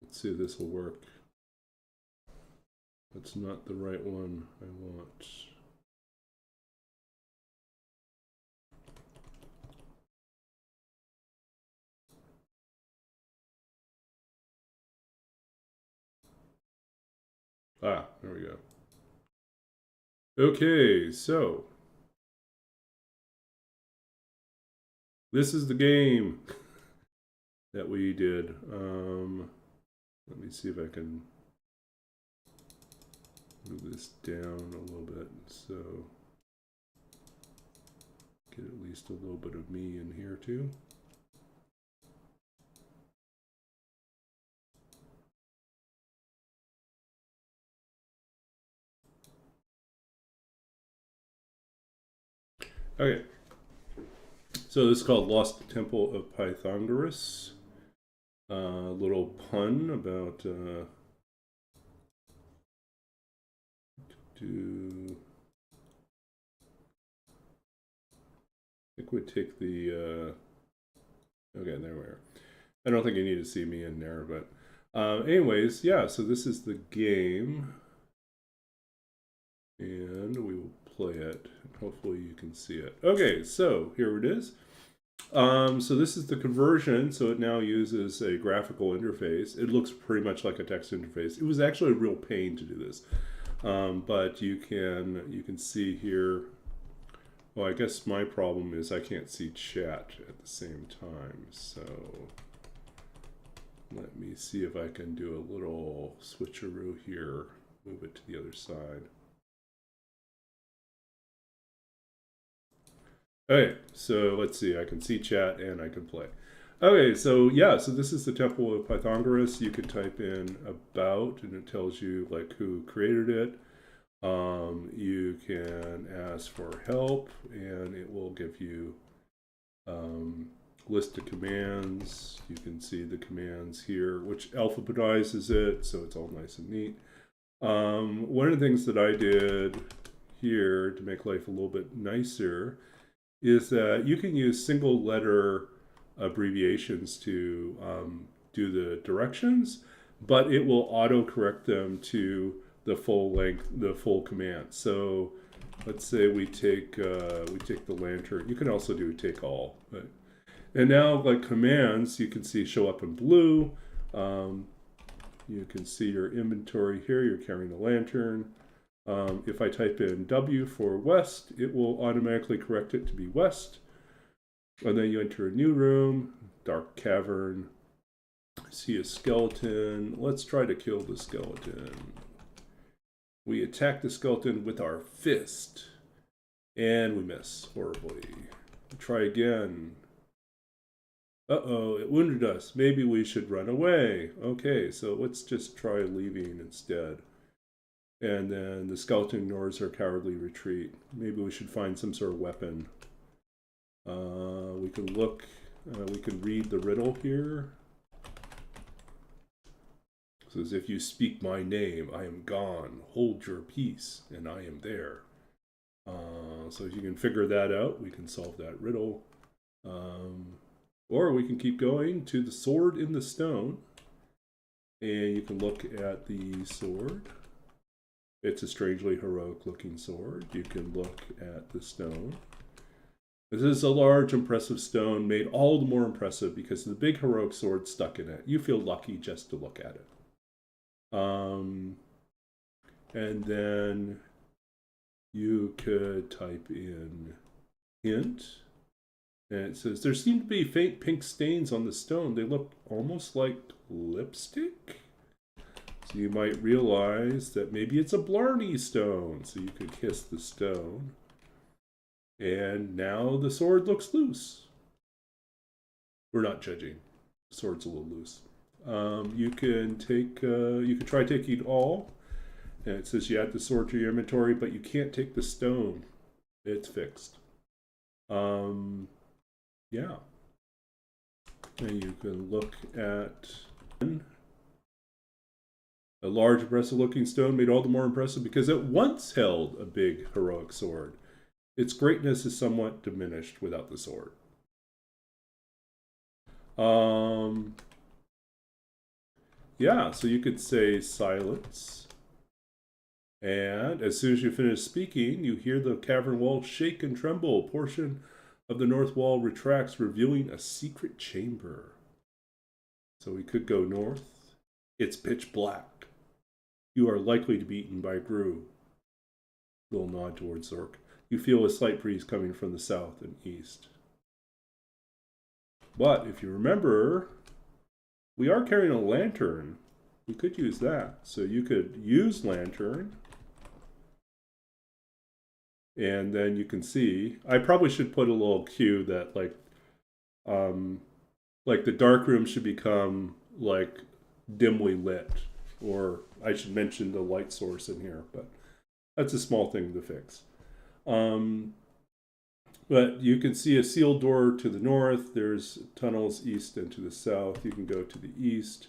let's see if this will work. That's not the right one I want. Ah, there we go. Okay, so this is the game that we did. Let me see if I can move this down a little bit, so get at least a little bit of me in here too. Okay, so this is called Lost Temple of Pythagoras. Little pun about I think we'd take the okay, there we are. I don't think you need to see me in there, but anyways, yeah, so this is the game and we will play it. Hopefully you can see it. Okay, so here it is. So this is the conversion. So it now uses a graphical interface. It looks pretty much like a text interface. It was actually a real pain to do this, but you can see here. Well, I guess my problem is I can't see chat at the same time. So let me see if I can do a little switcheroo here. Move it to the other side. Okay, so let's see, I can see chat and I can play. Okay, so yeah, so this is the Temple of Pythagoras. You can type in about and it tells you like who created it. You can ask for help and it will give you list of commands. You can see the commands here, which alphabetizes it, so it's all nice and neat. One of the things that I did here to make life a little bit nicer is that you can use single letter abbreviations to do the directions, but it will auto correct them to the full length, the full command. So let's say we take the lantern. You can also do take all. But, and now like commands, you can see show up in blue. you can see your inventory here. You're carrying a lantern. If I type in W for west, it will automatically correct it to be west. And then you enter a new room, dark cavern. See a skeleton. Let's try to kill the skeleton. We attack the skeleton with our fist. And we miss horribly. Try again. Uh-oh, it wounded us. Maybe we should run away. Okay, so let's just try leaving instead. And then the skeleton ignores our cowardly retreat. Maybe we should find some sort of weapon. We can look, we can read the riddle here. It says, if you speak my name, I am gone. Hold your peace, and I am there. So if you can figure that out, we can solve that riddle. Or we can keep going to the sword in the stone. And you can look at the sword. It's a strangely heroic looking sword. You can look at the stone. This is a large, impressive stone, made all the more impressive because the big heroic sword stuck in it. You feel lucky just to look at it. And then you could type in hint. And it says, there seem to be faint pink stains on the stone. They look almost like lipstick. So you might realize that maybe it's a Blarney stone. So you could kiss the stone. And now the sword looks loose. We're not judging. The sword's a little loose. You can try taking it all. And it says you add the sword to your inventory, but you can't take the stone. It's fixed. Yeah. And you can look at a large, impressive-looking stone made all the more impressive because it once held a big, heroic sword. Its greatness is somewhat diminished without the sword. Yeah, so you could say silence. And as soon as you finish speaking, you hear the cavern wall shake and tremble. A portion of the north wall retracts, revealing a secret chamber. So we could go north. It's pitch black. You are likely to be eaten by Gru. Little nod towards Zork. You feel a slight breeze coming from the south and east. But if you remember, we are carrying a lantern. We could use that. So you could use lantern. And then you can see, I probably should put a little cue that like the dark room should become like dimly lit. Or I should mention the light source in here, but that's a small thing to fix. But you can see a sealed door to the north. There's tunnels east and to the south. You can go to the east.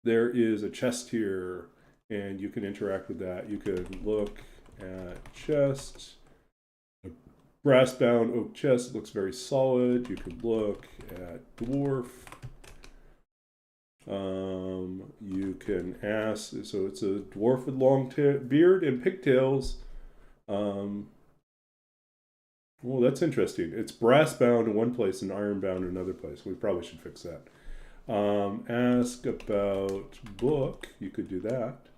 There is a chest here, and you can interact with that. You could look at chest. A brass-bound oak chest. It looks very solid. You could look at dwarf. You can ask, so it's a dwarf with long beard and pigtails. Well, that's interesting. It's brass bound in one place and iron bound in another place. We probably should fix that. Ask about book. You could do that.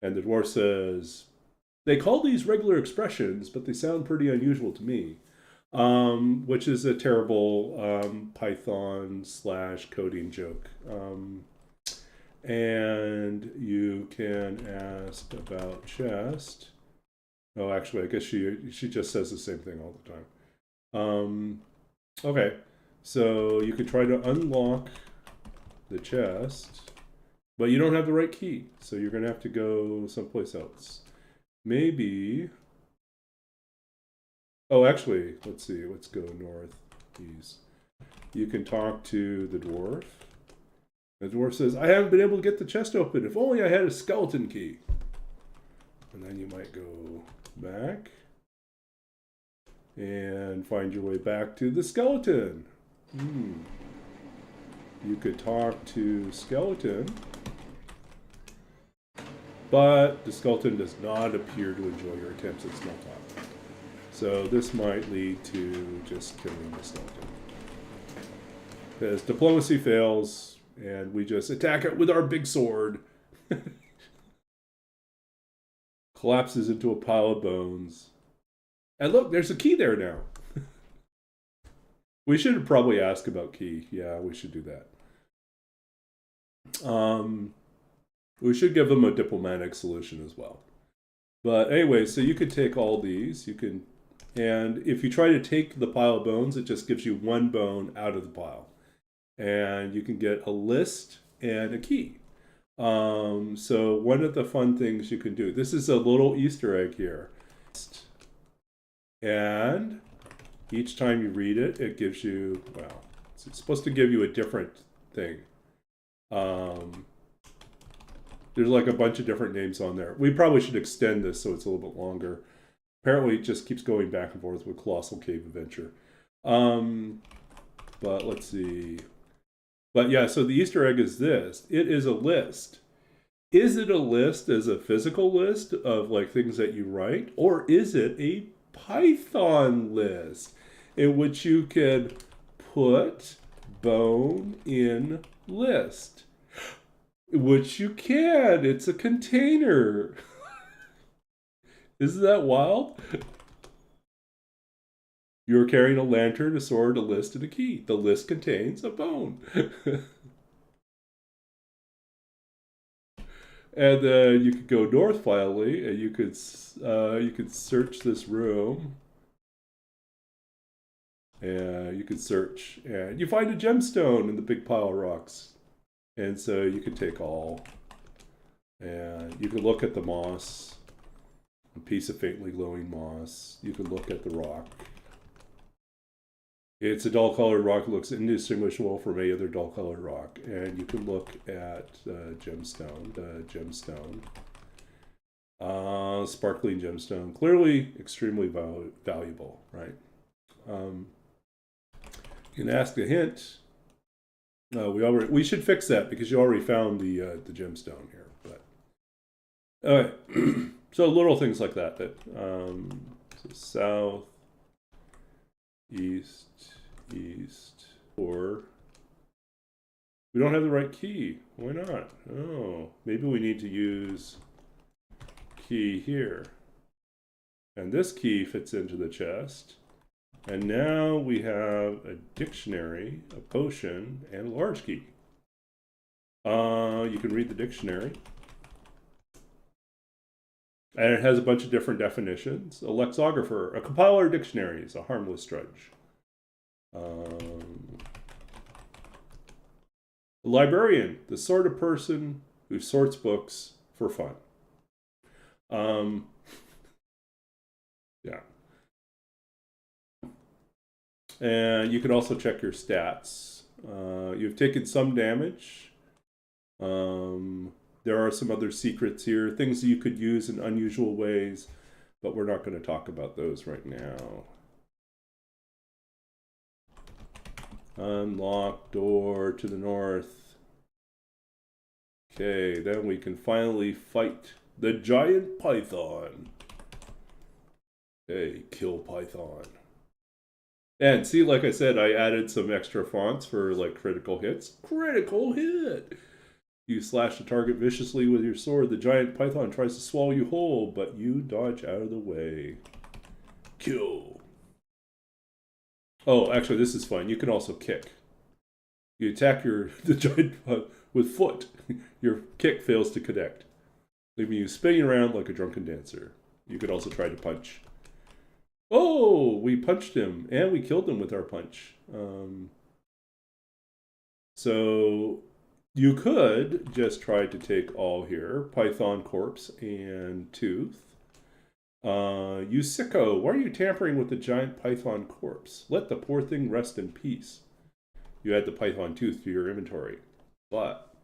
And the dwarf says, they call these regular expressions, but they sound pretty unusual to me. Which is a terrible Python / coding joke. And you can ask about chest. Oh, actually, I guess she just says the same thing all the time. Okay, so you could try to unlock the chest, but you don't have the right key, so you're going to have to go someplace else. Maybe... Oh, actually, let's see. Let's go northeast. You can talk to the dwarf. The dwarf says, I haven't been able to get the chest open. If only I had a skeleton key. And then you might go back and find your way back to the skeleton. You could talk to skeleton, but the skeleton does not appear to enjoy your attempts at small talk. So this might lead to just killing the skeleton. Because diplomacy fails, and we just attack it with our big sword. Collapses into a pile of bones. And look, there's a key there now. We should probably ask about key. Yeah, we should do that. We should give them a diplomatic solution as well. But anyway, so you could take all these. You can, and if you try to take the pile of bones, it just gives you one bone out of the pile. And you can get a list and a key. So one of the fun things you can do, this is a little Easter egg here. And each time you read it, it gives you, well, it's supposed to give you a different thing. There's like a bunch of different names on there. We probably should extend this so it's a little bit longer. Apparently it just keeps going back and forth with Colossal Cave Adventure. But let's see. But yeah, so the Easter egg is this. It is a list. Is it a list as a physical list of like things that you write? Or is it a Python list in which you can put bone in list? Which you can. It's a container. Isn't that wild? You're carrying a lantern, a sword, a list, and a key. The list contains a bone. And then you could go north finally, and you could search this room. And you could search, and you find a gemstone in the big pile of rocks. And so you could take all, and you can look at the moss, a piece of faintly glowing moss. You can look at the rock. It's a dull-colored rock. It looks indistinguishable from any other dull-colored rock. And you can look at the gemstone, sparkling gemstone. Clearly extremely valuable, right? You can ask a hint. We should fix that because you already found the gemstone here. But okay, so little things like that. So south, east, or we don't have the right key. Why not? Oh, maybe we need to use key here, and this key fits into the chest. And now we have a dictionary, a potion, and a large key. You can read the dictionary. And it has a bunch of different definitions. A lexicographer, a compiler of dictionaries, a harmless drudge. A librarian, the sort of person who sorts books for fun. Yeah. And you can also check your stats. You've taken some damage. There are some other secrets here, things that you could use in unusual ways, but we're not going to talk about those right now. Unlock door to the north. Okay, then we can finally fight the giant python. Okay, kill python. And see, like I said, I added some extra fonts for like critical hits. Critical hit! You slash the target viciously with your sword. The giant python tries to swallow you whole, but you dodge out of the way. Kill. Oh, actually, this is fun. You can also kick. You attack the giant with foot. Your kick fails to connect, leaving you spinning around like a drunken dancer. You could also try to punch. Oh, we punched him, and we killed him with our punch. So you could just try to take all here. Python corpse and tooth. You sicko, why are you tampering with the giant python corpse? Let the poor thing rest in peace. You add the python tooth to your inventory. But,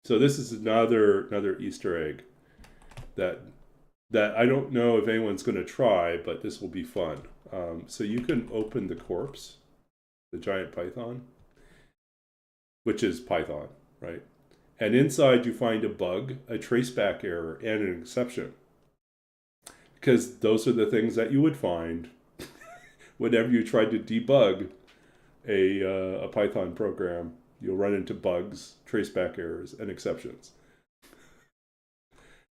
so this is another Easter egg that I don't know if anyone's going to try, but this will be fun. So you can open the corpse, the giant python, which is Python, right? And inside you find a bug, a traceback error, and an exception. Because those are the things that you would find whenever you tried to debug a Python program you'll run into bugs, traceback errors, and exceptions.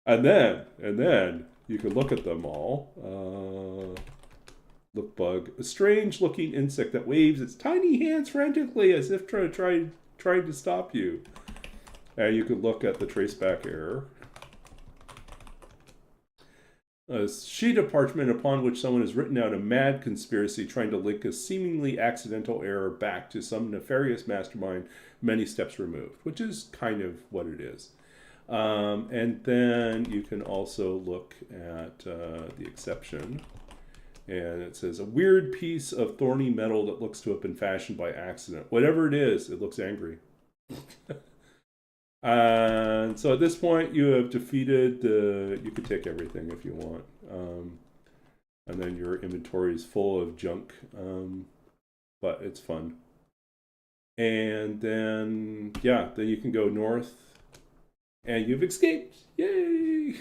And then you can look at them all. Look bug, a strange looking insect that waves its tiny hands frantically as if trying to stop you. And you can look at the traceback error. A sheet of parchment upon which someone has written out a mad conspiracy trying to link a seemingly accidental error back to some nefarious mastermind many steps removed, which is kind of what it is. And then you can also look at the exception. And it says, a weird piece of thorny metal that looks to have been fashioned by accident. Whatever it is, it looks angry. And so at this point, you have defeated the... You could take everything if you want. And then your inventory is full of junk. But it's fun. And then, yeah, then you can go north. And you've escaped. Yay!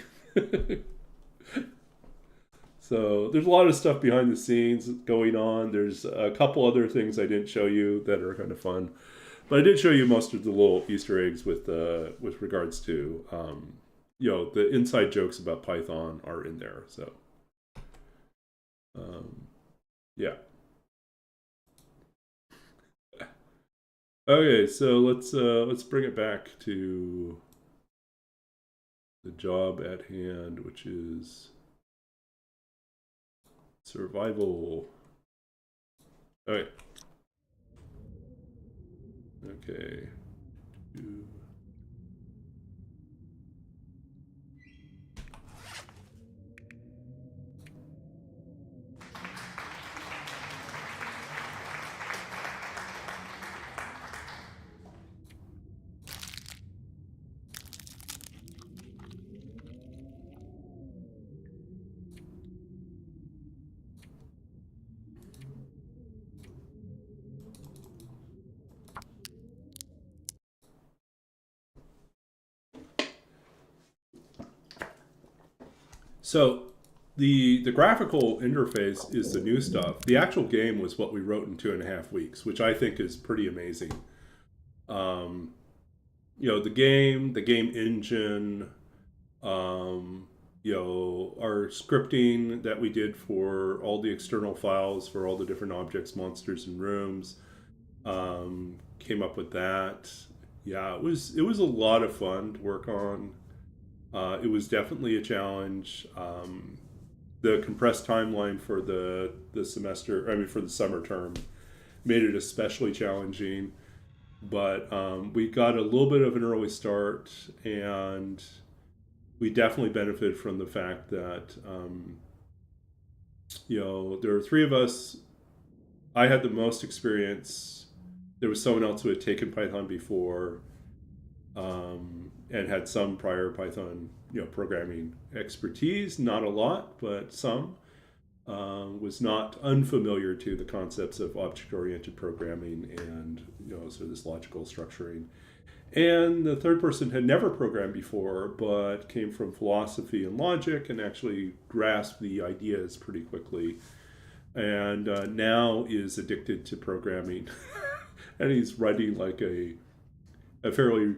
So there's a lot of stuff behind the scenes going on. There's a couple other things I didn't show you that are kind of fun. But I did show you most of the little Easter eggs with regards to, the inside jokes about Python are in there. So, yeah. Okay, so let's bring it back to the job at hand, which is survival. All right. Okay. So the graphical interface is the new stuff. The actual game was what we wrote in 2.5 weeks, which I think is pretty amazing. The game engine, our scripting that we did for all the external files for all the different objects, monsters, and rooms, came up with that. Yeah, it was a lot of fun to work on. It was definitely a challenge. The compressed timeline for the summer term made it especially challenging. But we got a little bit of an early start, and we definitely benefited from the fact that, there were 3 of us. I had the most experience. There was someone else who had taken Python before, and had some prior Python, programming expertise. Not a lot, but some. Was not unfamiliar to the concepts of object-oriented programming and, so this logical structuring. And the third person had never programmed before, but came from philosophy and logic and actually grasped the ideas pretty quickly. And now is addicted to programming. And he's writing like a fairly...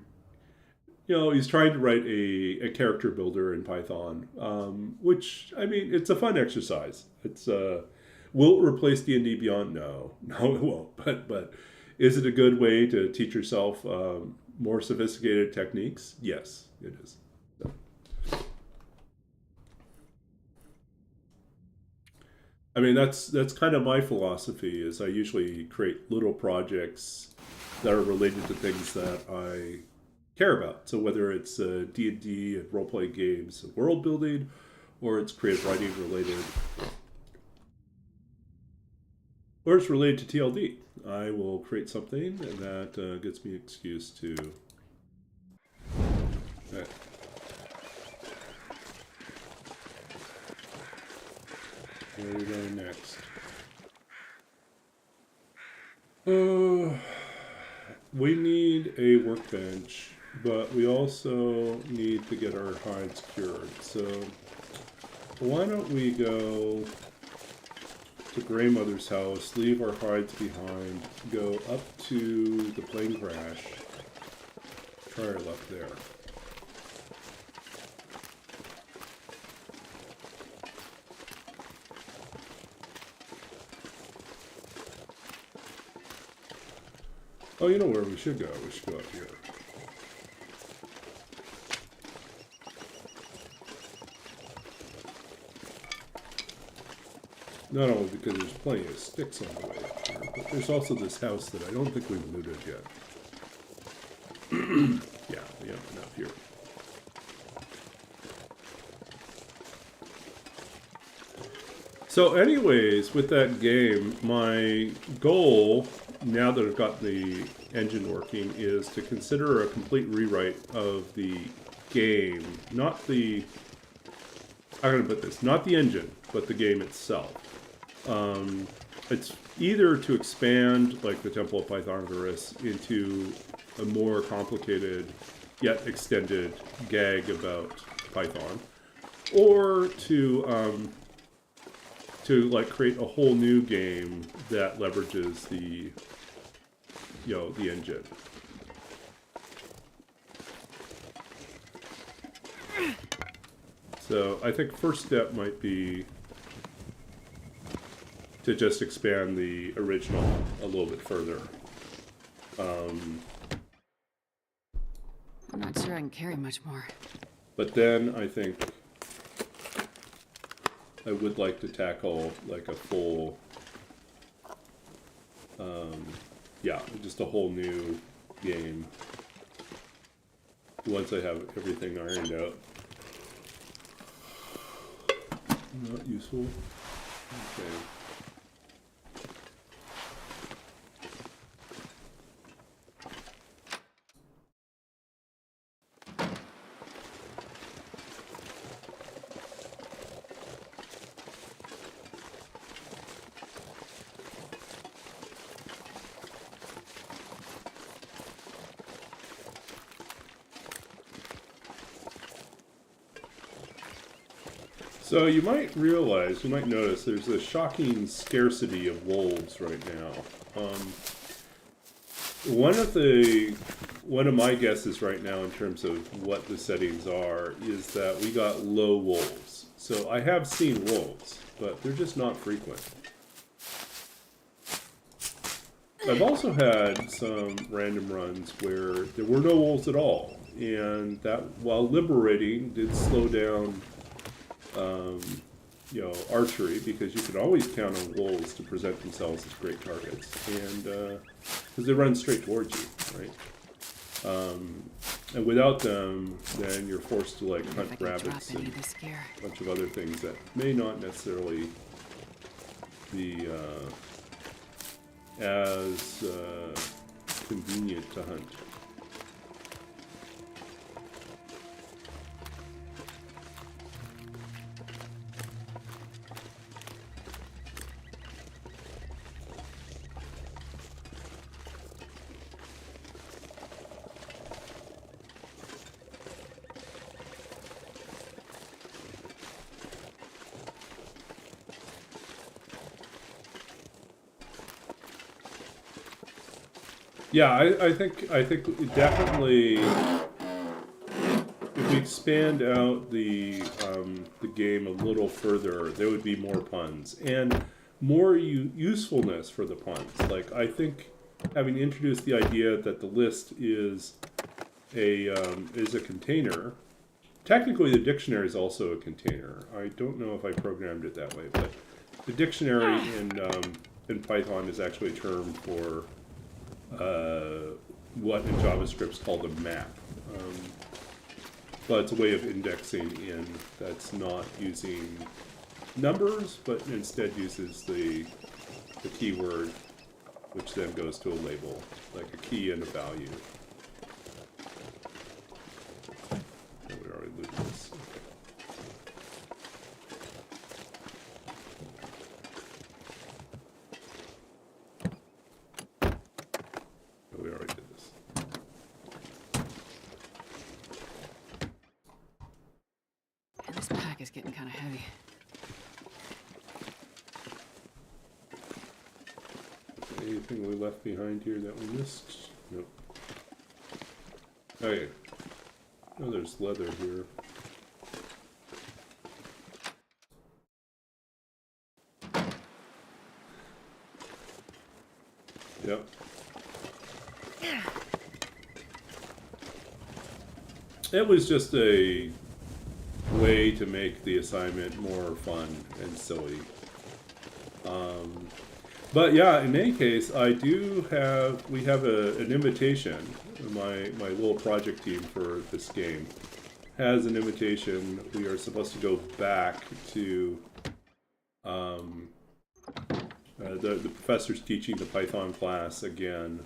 he's trying to write a character builder in Python, which, it's a fun exercise. It's will it replace D&D Beyond? No, it won't. But is it a good way to teach yourself more sophisticated techniques? Yes, it is. That's kind of my philosophy. Is I usually create little projects that are related to things that I care about. So whether it's D&D and role-playing games and world building, or it's creative writing related, or it's related to TLD, I will create something that gets me an excuse to... Okay. Where are we going next? We need a workbench, but we also need to get our hides cured. So why don't we go to Grandmother's house, leave our hides behind, go up to the plane crash, try our luck there. Oh, you know where we should go? We should go up here. Not only because there's plenty of sticks on the way up here, but there's also this house that I don't think we've looted yet. Yeah, we have enough here. So anyways, with that game, my goal, now that I've got the engine working, is to consider a complete rewrite of the game. Not the... I'm going to put this, not the engine, but the game itself. It's either to expand, like the Temple of Pythagoras, into a more complicated, yet extended gag about Python, or to like create a whole new game that leverages the, you know, the engine. So I think first step might be to just expand the original a little bit further. I'm not sure I can carry much more. But then I think I would like to tackle like a full, yeah, just a whole new game once I have everything ironed out. Not useful. Okay. So you might realize, you might notice, there's a shocking scarcity of wolves right now. One of my guesses right now in terms of what the settings are is that we got low wolves. So I have seen wolves, but they're just not frequent. I've also had some random runs where there were no wolves at all, and that, while liberating, did slow down you know, archery, because you can always count on wolves to present themselves as great targets, and because they run straight towards you, right? And without them, then you're forced to like hunt rabbits and a bunch of other things that may not necessarily be as convenient to hunt. Yeah, I think definitely if we expand out the game a little further, there would be more puns and more usefulness for the puns. Like, I think having introduced the idea that the list is a container. Technically, the dictionary is also a container. I don't know if I programmed it that way, but the dictionary in Python is actually a term for what in JavaScript is called a map. But it's a way of indexing in that's not using numbers, but instead uses the keyword, which then goes to a label, like a key and a value. Oh, we already looted this. We already did this. And this pack is getting kind of heavy. anything we left behind here that we missed? Nope. Okay. Oh, there's leather here. Yep. It was just a way to make the assignment more fun and silly. But yeah, in any case, we have an invitation. My little project team for this game has an invitation. We are supposed to go back to the professor's teaching the Python class again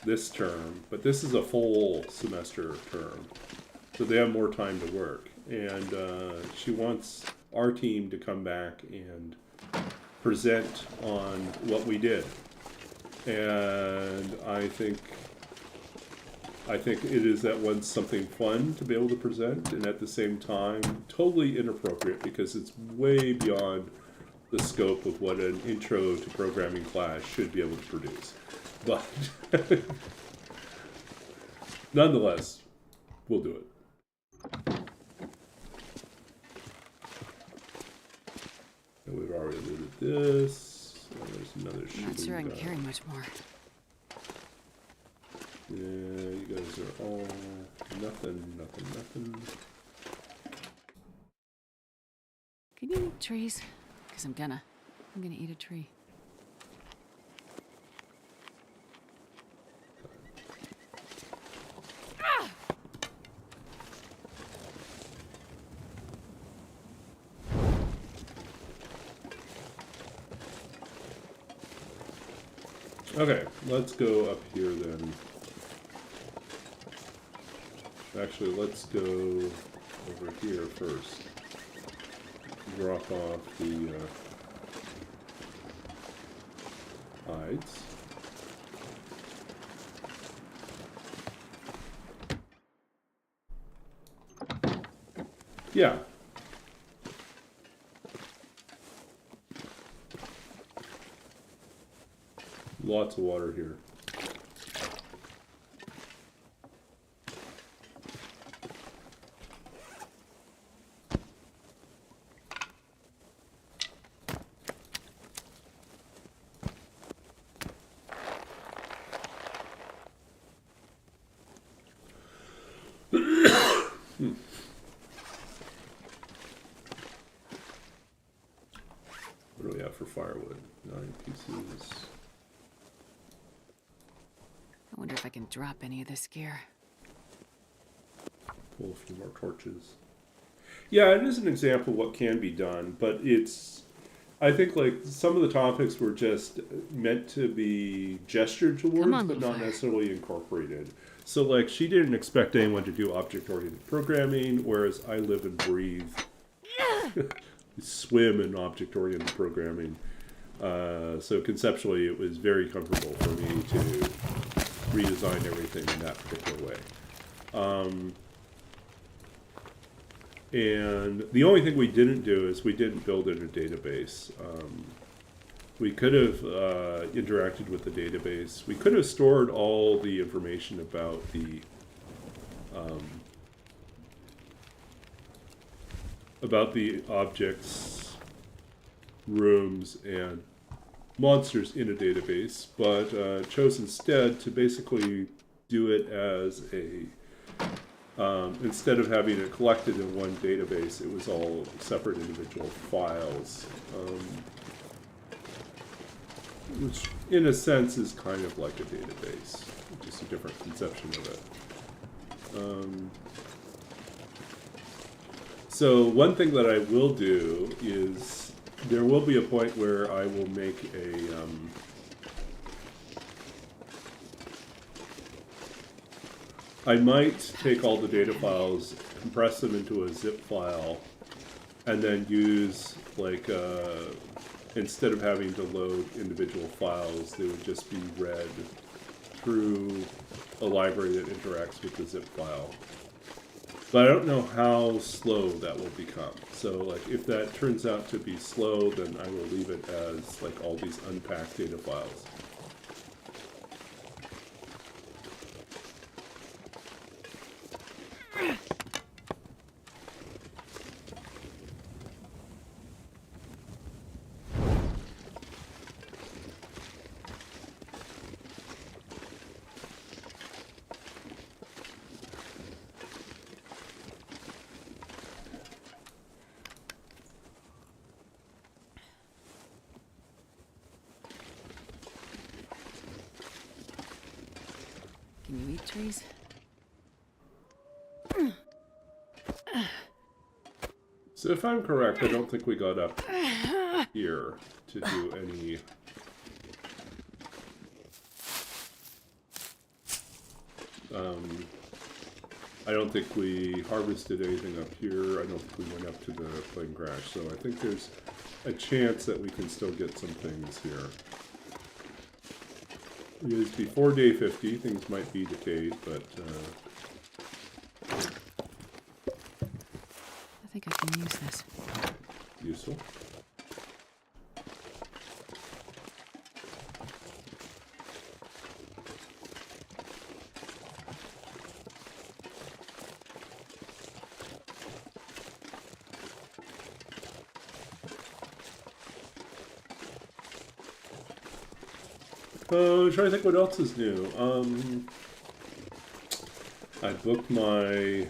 this term, but this is a full semester term, so they have more time to work. And she wants our team to come back and present on what we did. And I think it is at once something fun to be able to present, and at the same time totally inappropriate because it's way beyond the scope of what an intro to programming class should be able to produce. But nonetheless, we'll do it. And we've already looted this. Oh, there's another shooting I'm not sure I can gun. carry much more. Yeah, you guys are all nothing. Can you eat trees? Because I'm gonna eat a tree. Okay, let's go up here then. Actually, let's go over here first. Drop off the hides. Yeah. Lots of water here. What do we have for firewood? 9 pieces. I wonder if I can drop any of this gear. Pull a few more torches. Yeah, it is an example of what can be done, but it's... I think, like, some of the topics were just meant to be gestured towards, Come on, but little not fire. necessarily incorporated. So, like, she didn't expect anyone to do object-oriented programming, whereas I live and breathe, swim in object-oriented programming. So conceptually, it was very comfortable for me to redesign everything in that particular way. And the only thing we didn't do is we didn't build in a database. We could have interacted with the database. We could have stored all the information about the objects, rooms, and monsters in a database, but chose instead to basically do it as a instead of having it collected in one database, it was all separate individual files, which in a sense is kind of like a database, just a different conception of it. So one thing that I will do is there will be a point where I will make a I might take all the data files, compress them into a zip file, and then use, like, instead of having to load individual files, they would just be read through a library that interacts with the zip file. But I don't know how slow that will become. So, like, if that turns out to be slow, then I will leave it as, like, all these unpacked data files. eat trees? So if I'm correct, I don't think we got up here to do any... I don't think we harvested anything up here. I don't think we went up to the plane crash. So I think there's a chance that we can still get some things here. It is before day 50. Things might be decayed, but... I think I can use this. useful. Trying to think what else is new. I booked my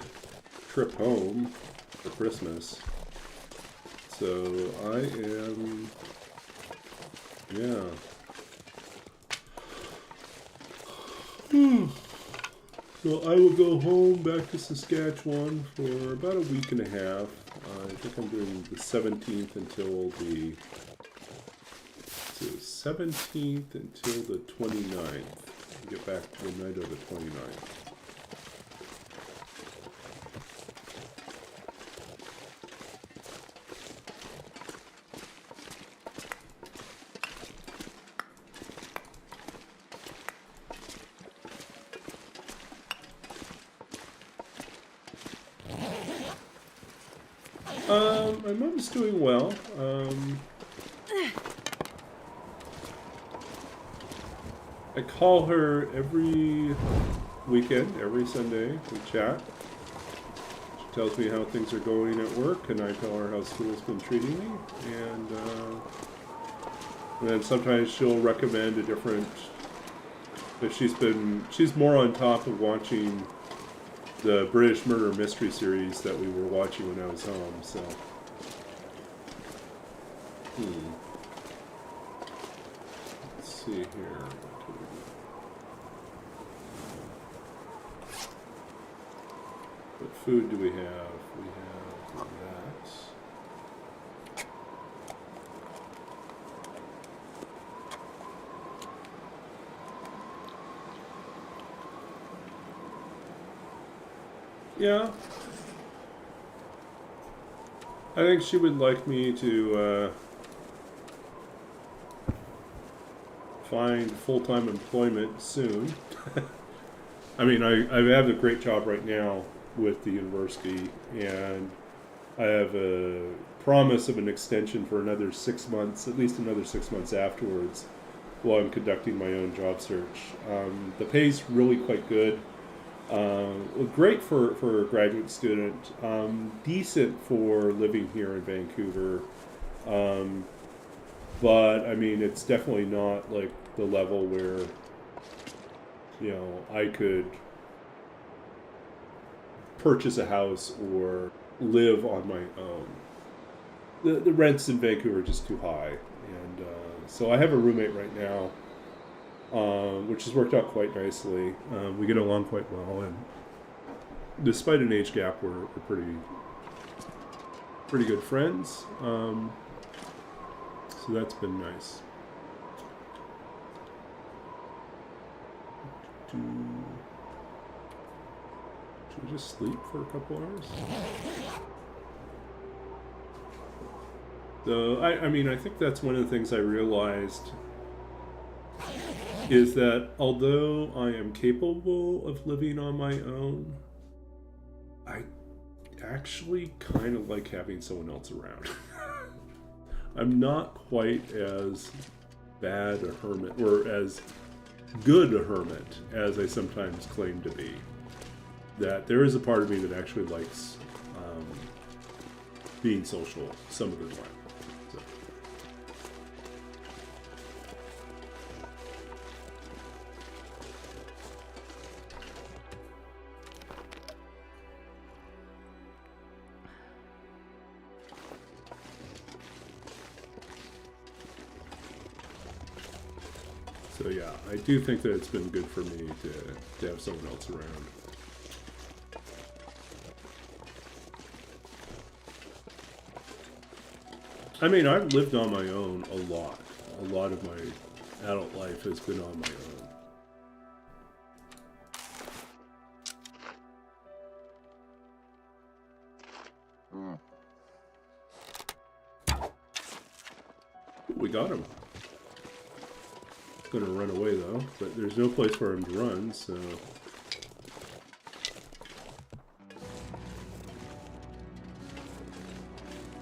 trip home for Christmas. So I am, yeah. So I will go home back to Saskatchewan for about a week and a half. I think I'm doing the 17th until the 17th until the 29th. Get back to the night of the 29th. My mom's doing well. I call her every weekend, every Sunday. We chat. She tells me how things are going at work, and I tell her how school's been treating me. And then sometimes she'll recommend a different. But she's more on top of watching the British murder mystery series that we were watching when I was home. So. Let's see here. What food do we have? We have that. Yeah. I think she would like me to find full-time employment soon. I mean, I have a great job right now with the university, and I have a promise of an extension for another 6 months, at least another 6 months afterwards, while I'm conducting my own job search. The pay's really quite good. Great for a graduate student. Decent for living here in Vancouver. But, I mean, it's definitely not like the level where, you know, I could purchase a house or live on my own. The rents in Vancouver are just too high. And so I have a roommate right now, which has worked out quite nicely. We get along quite well, and despite an age gap, we're pretty good friends. So that's been nice. Should we just sleep for a couple hours? So, I mean, I think that's one of the things I realized is that although I am capable of living on my own, I actually kind of like having someone else around. I'm not quite as bad a hermit, or as good a hermit as I sometimes claim to be. That there is a part of me that actually likes being social some of the time. So. So yeah, I do think that it's been good for me to have someone else around. I mean, I've lived on my own a lot. A lot of my adult life has been on my own. We got him. Gonna run away though, but there's no place for him to run, so...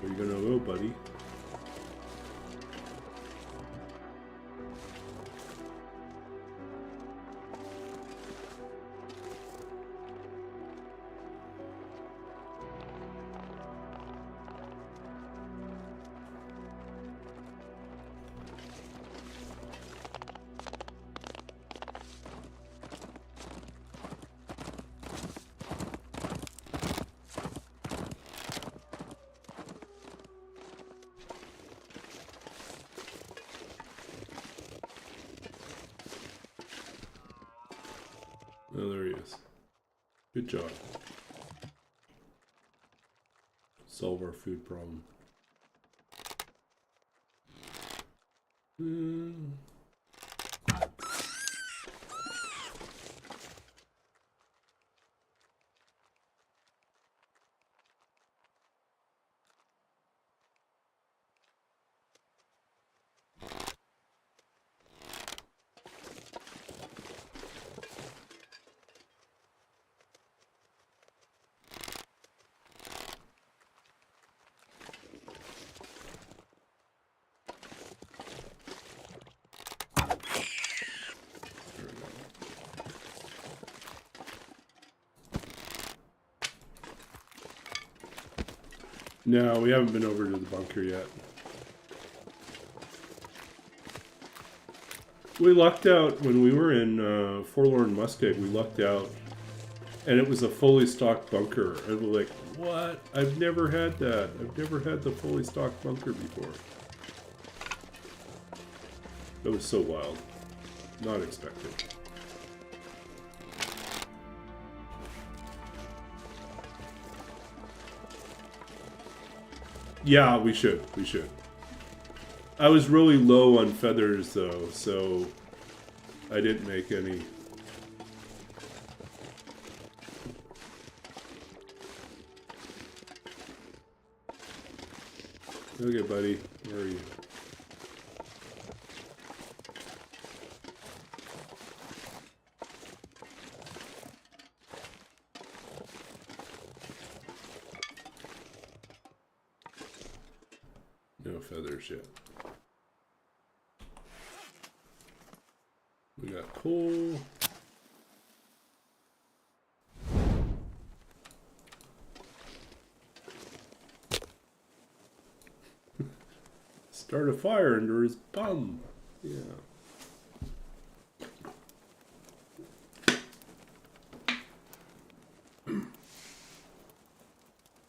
Where you gonna go, buddy? Oh, there he is. Good job. Solve our food problem. No, we haven't been over to the bunker yet. We lucked out when we were in Forlorn Muskeg. We lucked out, and it was a fully stocked bunker. And we're like, what? I've never had that. I've never had the fully stocked bunker before. That was so wild. Not expected. Yeah, we should. We should. I was really low on feathers, though, so I didn't make any. Okay, buddy. Where are you? No feathers yet. We got coal. Start a fire under his bum. Yeah.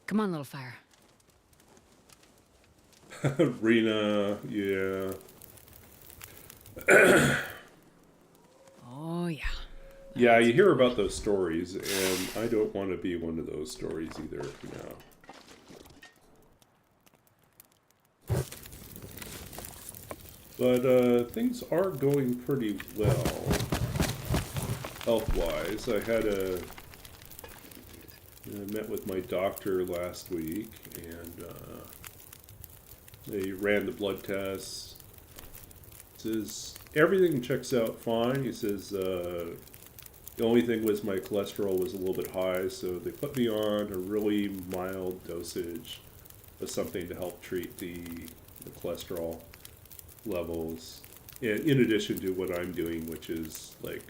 Come on, little fire. Rena, yeah. Oh, yeah. Yeah, you hear about those stories, and I don't want to be one of those stories either, no. But things are going pretty well, health-wise. I met with my doctor last week, and they ran the blood tests. Says everything checks out fine. He says the only thing was my cholesterol was a little bit high, so they put me on a really mild dosage of something to help treat the cholesterol levels, in addition to what I'm doing, which is like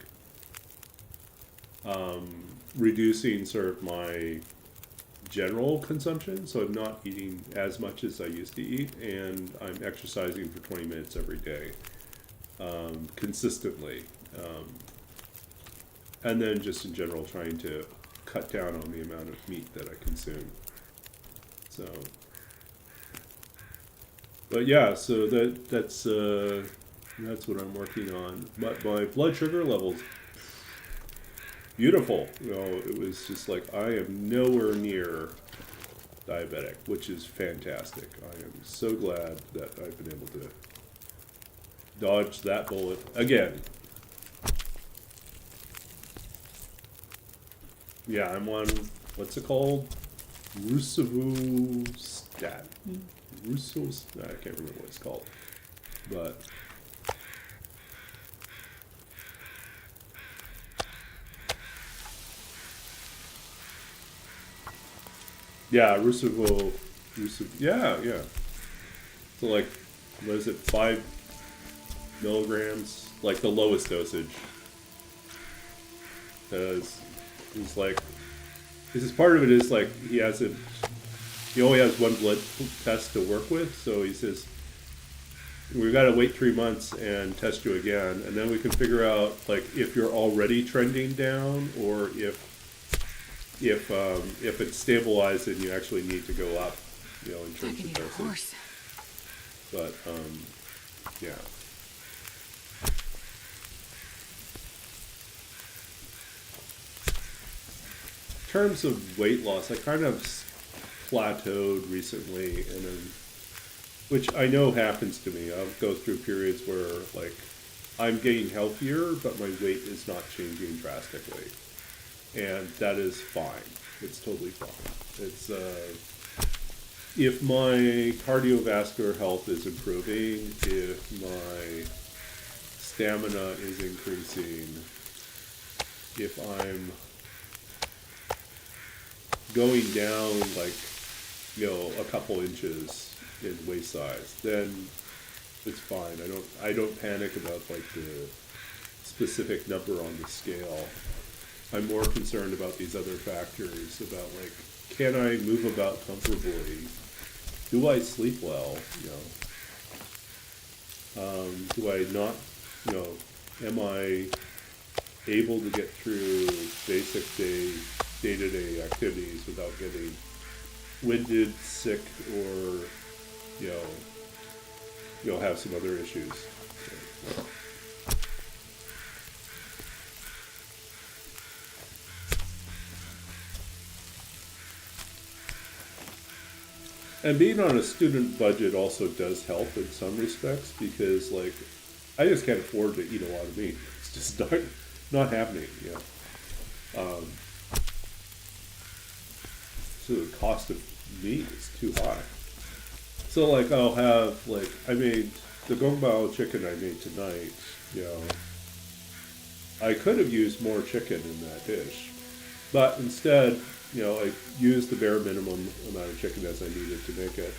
reducing sort of my general consumption. So I'm not eating as much as I used to eat, and I'm exercising for 20 minutes every day, consistently, and then just in general trying to cut down on the amount of meat that I consume. So but yeah, so that's That's what I'm working on. But my blood sugar levels, beautiful. You know, it was just like, I am nowhere near diabetic, which is fantastic. I am so glad that I've been able to dodge that bullet again. Yeah, I'm on, what's it called? Rousseau-stat. I can't remember what it's called. But yeah, yeah. So like, what is it, 5 milligrams? Like the lowest dosage. Because he's like, because part of it is like, he only has one blood test to work with, so he says, we've got to wait 3 months and test you again, and then we can figure out like if you're already trending down, or if it's stabilized and you actually need to go up, you know, in I terms could of eat a dosage. horse. But yeah. In terms of weight loss, I kind of plateaued recently, which I know happens to me. I'll go through periods where like I'm getting healthier, but my weight is not changing drastically, and that is fine. It's totally fine. It's if my cardiovascular health is improving, if my stamina is increasing, if I'm going down like, you know, a couple inches in waist size, then it's fine. I don't panic about like the specific number on the scale. I'm more concerned about these other factors, about like, can I move about comfortably? Do I sleep well? You know, do I not? You know, am I able to get through basic day-to-day activities without getting winded, sick, or you know, have some other issues? And being on a student budget also does help in some respects, because like I just can't afford to eat a lot of meat. It's just not happening, you know. So the cost of meat is too high. So like I'll have like, I made the gongbao chicken I made tonight, you know. I could have used more chicken in that dish, but instead, you know, I used the bare minimum amount of chicken as I needed to make it.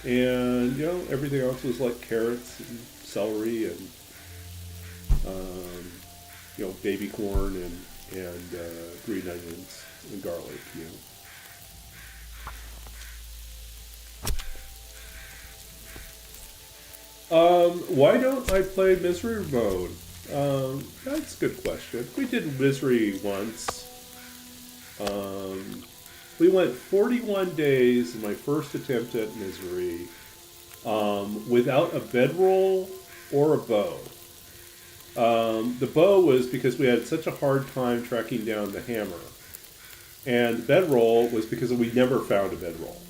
And, you know, everything else was like carrots and celery and, you know, baby corn and green onions and garlic, you know. Why don't I play Misery mode? That's a good question. We did Misery once. We went 41 days in my first attempt at Misery without a bedroll or a bow. The bow was because we had such a hard time tracking down the hammer. And the bedroll was because we never found a bedroll.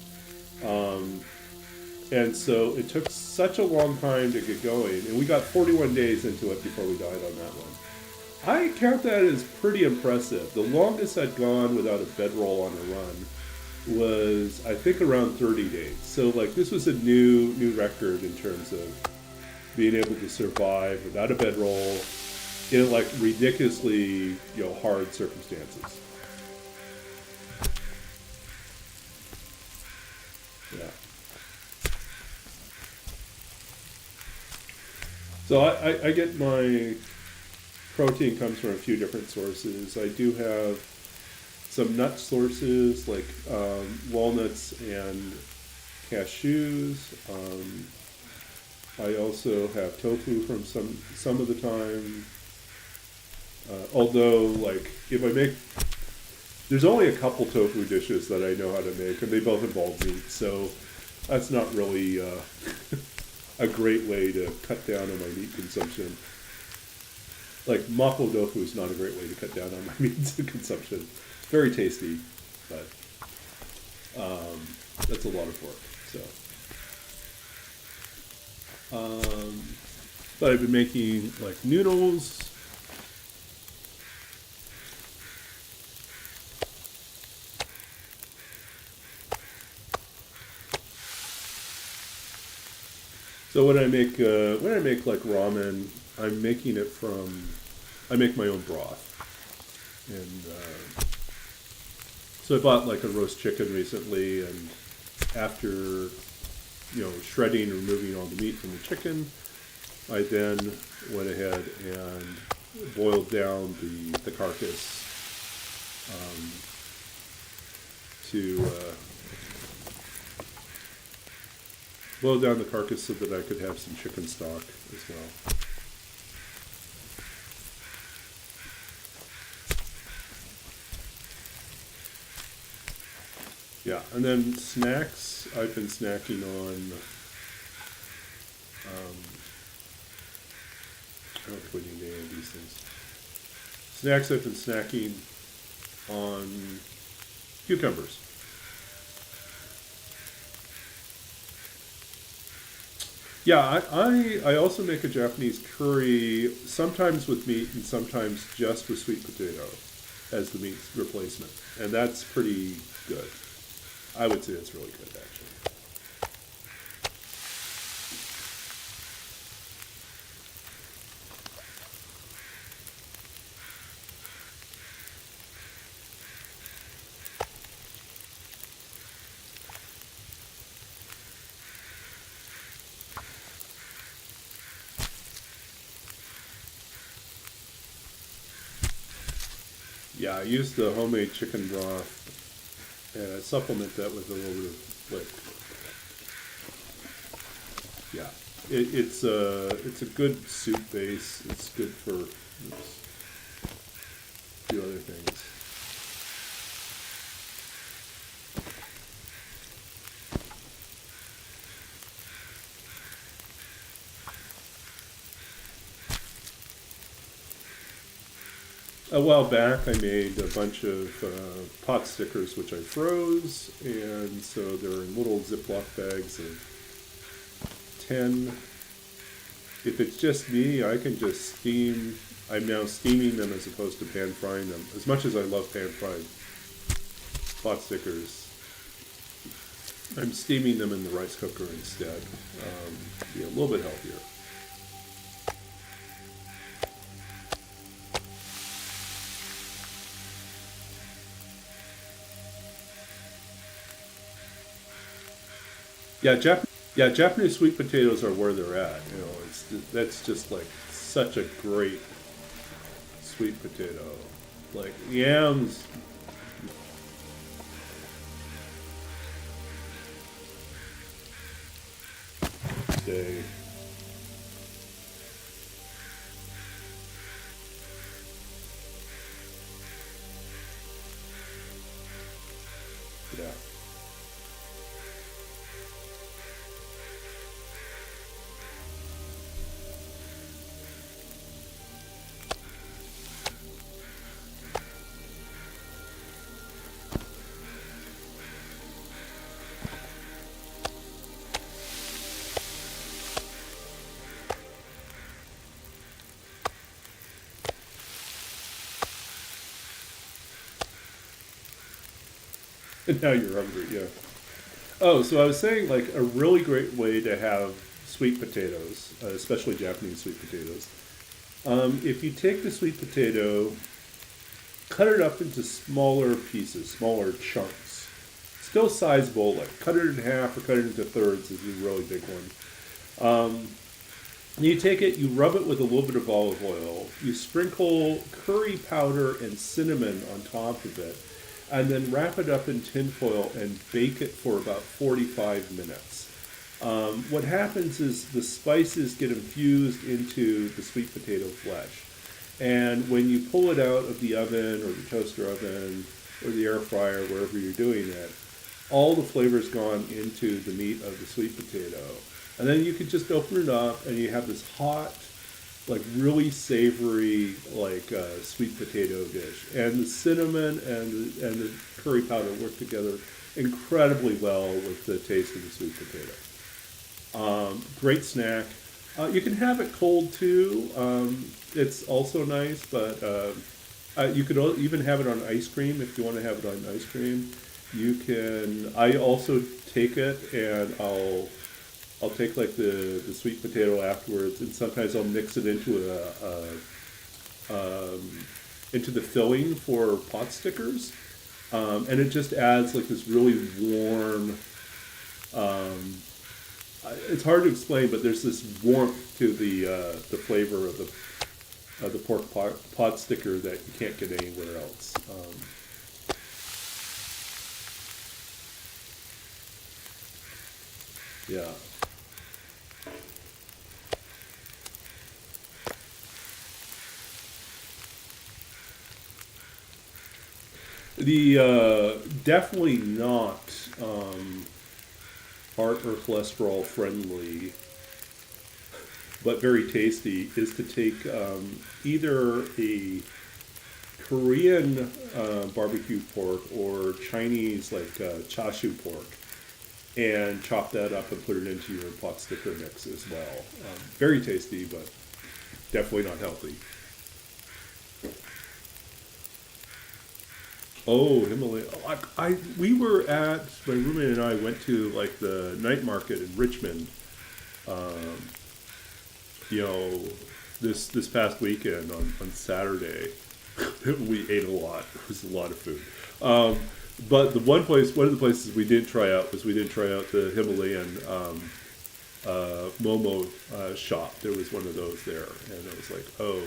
And so it took such a long time to get going, and we got 41 days into it before we died on that one. I count that as pretty impressive. The longest I'd gone without a bedroll on a run was, I think, around 30 days. So, like, this was a new record in terms of being able to survive without a bedroll in, like, ridiculously, you know, hard circumstances. Yeah. So I get my protein comes from a few different sources. I do have some nut sources like walnuts and cashews. I also have tofu from some of the time. Although, like, if I make, there's only a couple tofu dishes that I know how to make, and they both involve meat, so that's not really a great way to cut down on my meat consumption. Like mapo tofu is not a great way to cut down on my meat consumption. It's very tasty, but that's a lot of work. So, but I've been making like noodles. So when I make like ramen, I'm making it from, I make my own broth, and so I bought like a roast chicken recently, and after shredding and removing all the meat from the chicken, I then went ahead and boiled down the carcass to boil down the carcass so that I could have some chicken stock as well. Yeah, and then snacks, I've been snacking on, I don't know if we need any of these things. Snacks, I've been snacking on cucumbers. Yeah, I also make a Japanese curry, sometimes with meat and sometimes just with sweet potato as the meat replacement. And that's pretty good. I would say it's really good, actually. Yeah, I use the homemade chicken broth, and I supplement that with a little bit of yeah. It's a good soup base. It's good for a few other things. A while back, I made a bunch of pot stickers, which I froze, and so they're in little Ziploc bags of 10. If it's just me, I can just steam. I'm now steaming them as opposed to pan frying them. As much as I love pan fried pot stickers, I'm steaming them in the rice cooker instead. Be a little bit healthier. Yeah, Japanese sweet potatoes are where they're at. That's just like such a great sweet potato. Like yams. Day. Yeah. And now you're hungry, yeah. Oh, so I was saying, like, a really great way to have sweet potatoes, especially Japanese sweet potatoes. If you take the sweet potato, cut it up into smaller pieces, smaller chunks. Still sizable, like cut it in half or cut it into thirds is a really big one. You take it, you rub it with a little bit of olive oil, you sprinkle curry powder and cinnamon on top of it, and then wrap it up in tin foil and bake it for about 45 minutes. What happens is the spices get infused into the sweet potato flesh. And when you pull it out of the oven or the toaster oven or the air fryer, wherever you're doing it, all the flavor's gone into the meat of the sweet potato. And then you could just open it up and you have this hot, like really savory, like sweet potato dish. And the cinnamon and the curry powder work together incredibly well with the taste of the sweet potato. Great snack. You can have it cold too. It's also nice, but you could even have it on ice cream if you want to have it on ice cream. You can. I also take it and I'll take like the sweet potato afterwards, and sometimes I'll mix it into into the filling for pot stickers, and it just adds like this really warm. It's hard to explain, but there's this warmth to the flavor of the pork pot sticker that you can't get anywhere else. Yeah. The definitely not heart or cholesterol friendly, but very tasty, is to take either a Korean barbecue pork or Chinese like chashu pork, and chop that up and put it into your pot sticker mix as well. Very tasty, but definitely not healthy. Oh, Himalaya! We were at, my roommate and I went to like the night market in Richmond. You know, this past weekend on Saturday, we ate a lot. It was a lot of food. But one of the places we didn't try out was the Himalayan Momo shop. There was one of those there, and I was like, oh,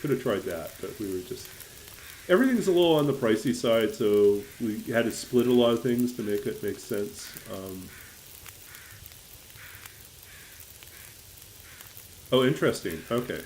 could have tried that, but we were just. Everything's a little on the pricey side, so we had to split a lot of things to make it make sense. Oh, interesting. Okay.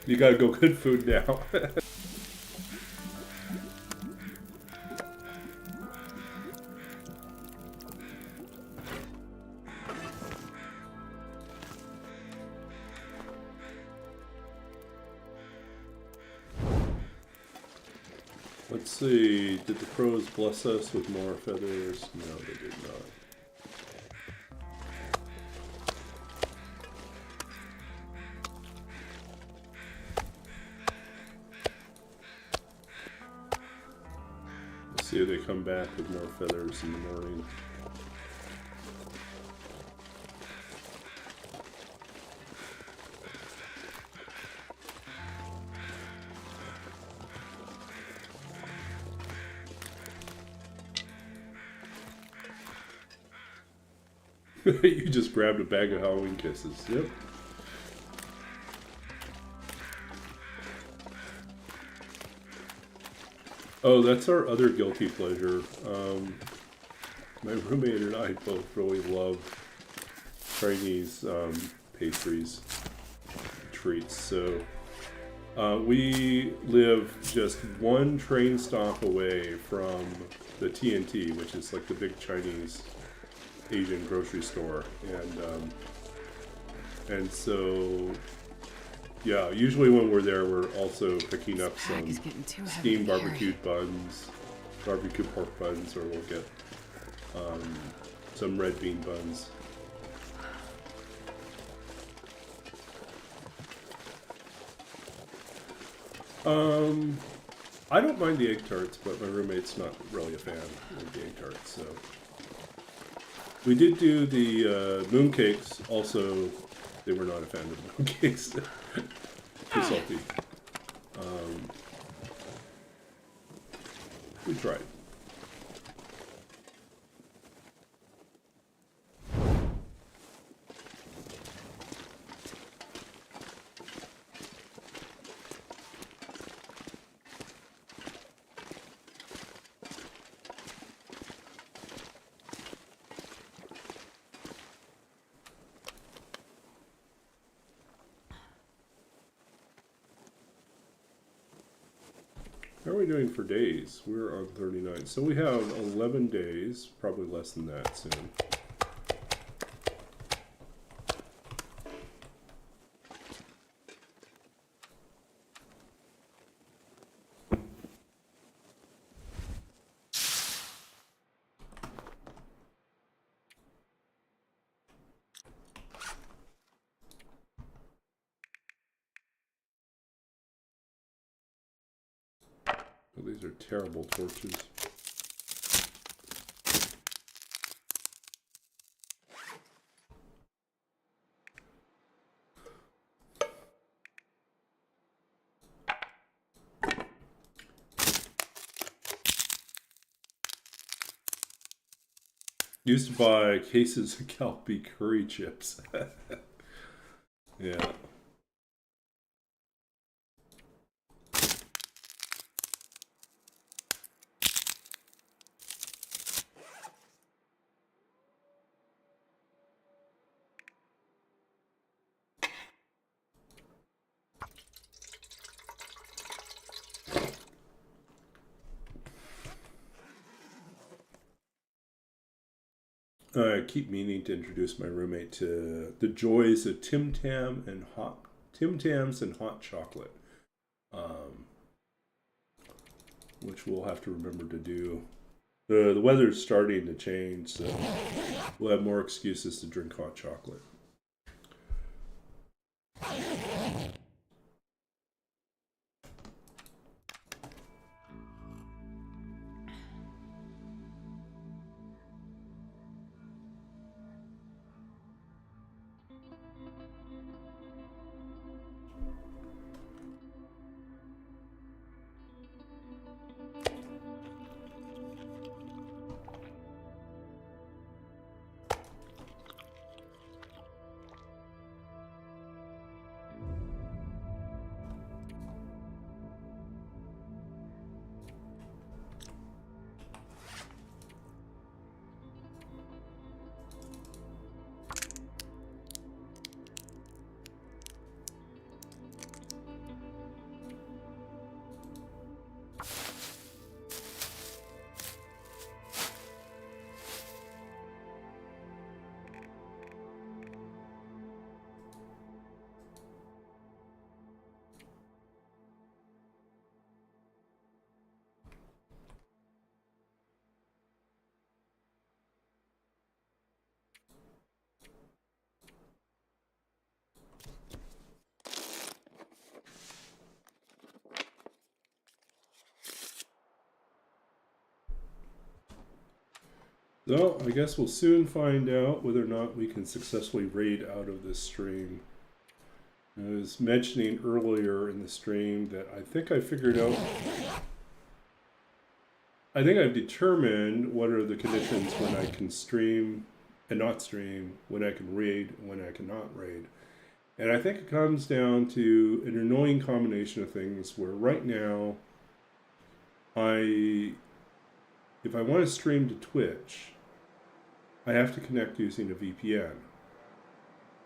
You gotta go good food now. Let's see, did the crows bless us with more feathers? No, they did not. Let's see if they come back with more feathers in the morning. You just grabbed a bag of Halloween kisses. Yep. Oh, that's our other guilty pleasure. My roommate and I both really love Chinese pastries, treats. So we live just one train stop away from the TNT, which is like the big Chinese Asian grocery store, and so Yeah, usually when we're there, we're also picking up Pack some is getting too heavy steamed to carry. barbecued buns, barbecue pork buns, or we'll get some red bean buns. I don't mind the egg tarts, but my roommate's not really a fan of the egg tarts, so. We did do the mooncakes, also, they were not a fan of the mooncakes. Too salty. We tried. How are we doing for days? We're on 39. So we have 11 days, probably less than that soon. Oh, these are terrible torches. Used to buy cases of Calpy curry chips. Yeah. I keep meaning to introduce my roommate to the joys of Tim Tams and hot chocolate, which we'll have to remember to do. The weather's starting to change, so we'll have more excuses to drink hot chocolate. So, I guess we'll soon find out whether or not we can successfully raid out of this stream. I was mentioning earlier in the stream that I think I figured out... I think I've determined what are the conditions when I can stream and not stream, when I can raid and when I cannot raid. And I think it comes down to an annoying combination of things where right now, if I want to stream to Twitch, I have to connect using a VPN.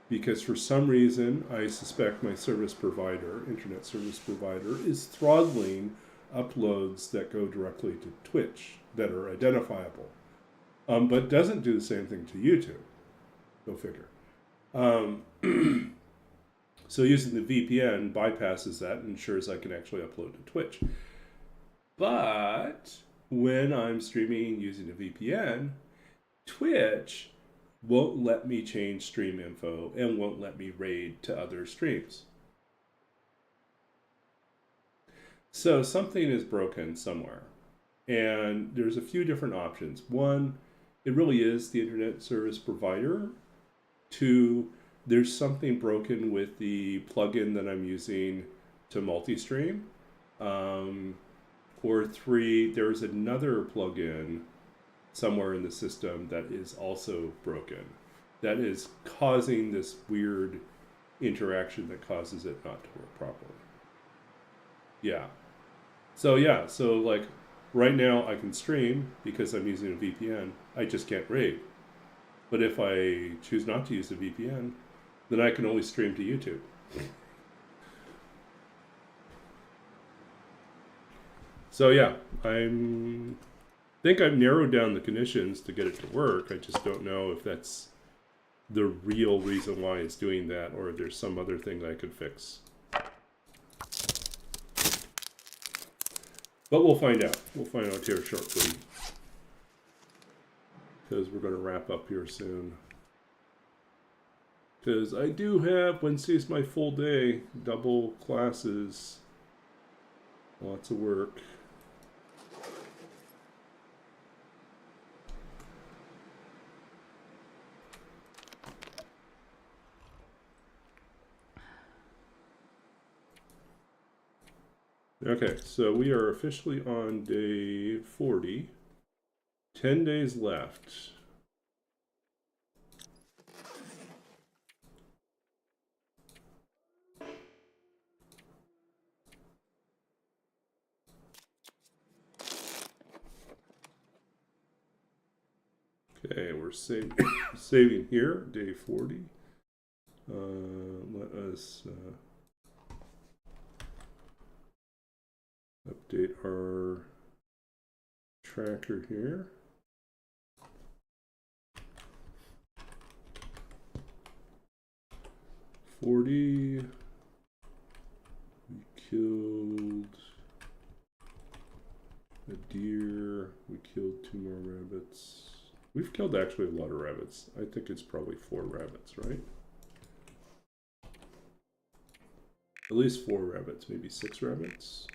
Because for some reason, I suspect my service provider, internet service provider, is throttling uploads that go directly to Twitch that are identifiable. But doesn't do the same thing to YouTube. Go figure. So using the VPN bypasses that and ensures I can actually upload to Twitch. But when I'm streaming using a VPN, Twitch won't let me change stream info and won't let me raid to other streams. So something is broken somewhere. And there's a few different options. One, it really is the internet service provider. Two, there's something broken with the plugin that I'm using to multi-stream. Or three, there's another plugin somewhere in the system that is also broken. That is causing this weird interaction that causes it not to work properly. Yeah. So like right now I can stream because I'm using a VPN. I just can't raid. But if I choose not to use a VPN, then I can only stream to YouTube. So yeah, I think I've narrowed down the conditions to get it to work. I just don't know if that's the real reason why it's doing that, or if there's some other thing that I could fix. But we'll find out. We'll find out here shortly, because we're going to wrap up here soon. Because I do have, Wednesday's my full day, double classes, lots of work. Okay, so we are officially on day 40. 10 days left. Okay, we're saving here, day 40. Let us update our tracker here. We killed a deer. We killed 2 more rabbits. We've killed actually a lot of rabbits. I think it's probably 4 rabbits, right? At least 4 rabbits, maybe 6 rabbits.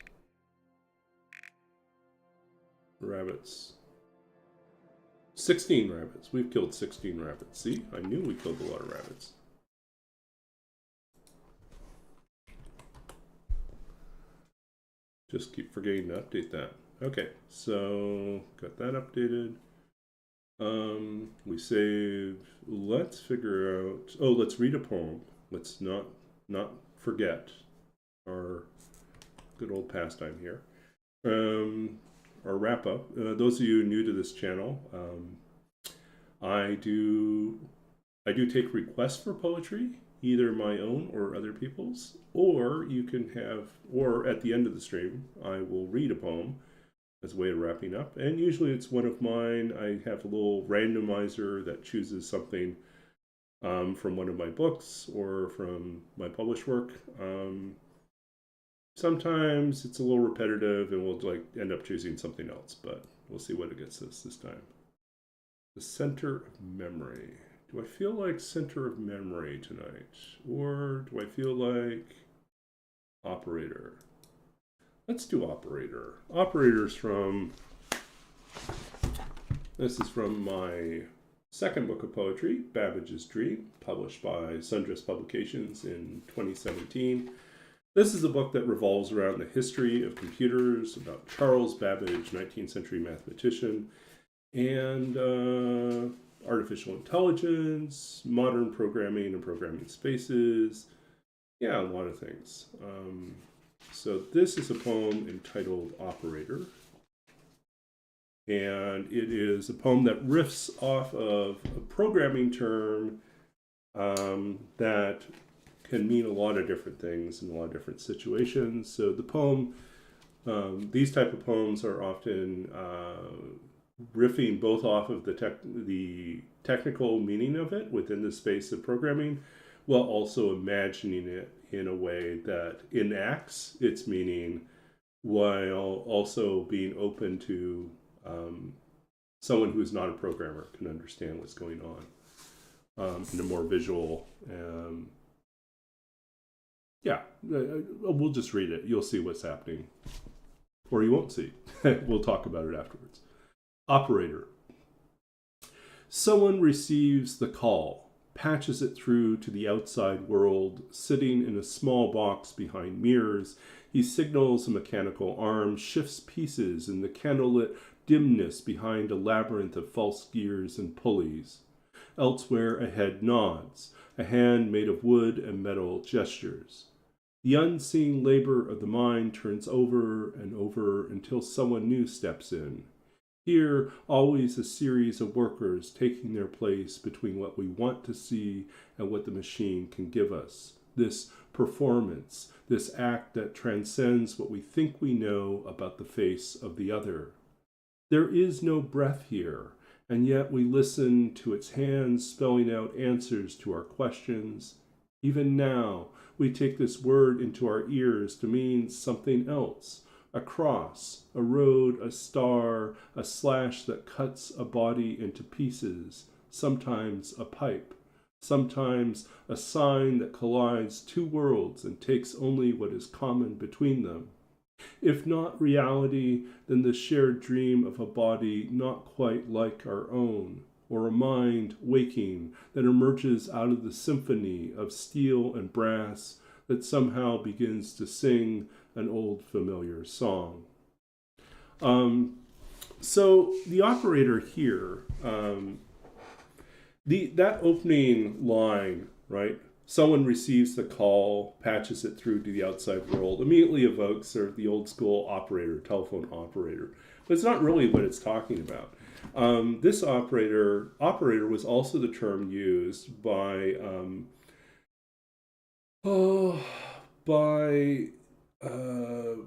Rabbits. 16 rabbits. We've killed 16 rabbits. See? I knew we killed a lot of rabbits. Just keep forgetting to update that. Okay, so got that updated. We save. Let's figure out. Oh, let's read a poem. Let's not forget our good old pastime here. Our wrap up. Those of you new to this channel, I do take requests for poetry, either my own or other people's, or you can have, or at the end of the stream, I will read a poem as a way of wrapping up. And usually it's one of mine. I have a little randomizer that chooses something from one of my books or from my published work. Sometimes it's a little repetitive and we'll like end up choosing something else, but we'll see what it gets us this time. The center of memory. Do I feel like center of memory tonight? Or do I feel like operator? Let's do operator. Operator's from, this is from my second book of poetry, Babbage's Dream, published by Sundress Publications in 2017. This is a book that revolves around the history of computers, about Charles Babbage, 19th century mathematician, and artificial intelligence, modern programming and programming spaces. Yeah, a lot of things. So this is a poem entitled Operator. And it is a poem that riffs off of a programming term that can mean a lot of different things in a lot of different situations. So the poem, these type of poems are often riffing both off of the technical meaning of it within the space of programming, while also imagining it in a way that enacts its meaning while also being open to someone who is not a programmer can understand what's going on in a more visual. We'll just read it. You'll see what's happening. Or you won't see. We'll talk about it afterwards. Operator. Someone receives the call, patches it through to the outside world. Sitting in a small box behind mirrors, he signals a mechanical arm, shifts pieces in the candlelit dimness behind a labyrinth of false gears and pulleys. Elsewhere, a head nods, a hand made of wood and metal gestures. The unseen labor of the mind turns over and over until someone new steps in. Here, always a series of workers taking their place between what we want to see and what the machine can give us. This performance, this act that transcends what we think we know about the face of the other. There is no breath here, and yet we listen to its hands spelling out answers to our questions. Even now, we take this word into our ears to mean something else. A cross, a road, a star, a slash that cuts a body into pieces, sometimes a pipe, sometimes a sign that collides two worlds and takes only what is common between them. If not reality, then the shared dream of a body not quite like our own, or a mind waking that emerges out of the symphony of steel and brass that somehow begins to sing an old familiar song. So the operator here, that opening line, right? Someone receives the call, patches it through to the outside world, immediately evokes sort of the old school operator, telephone operator. But it's not really what it's talking about. This operator was also the term used by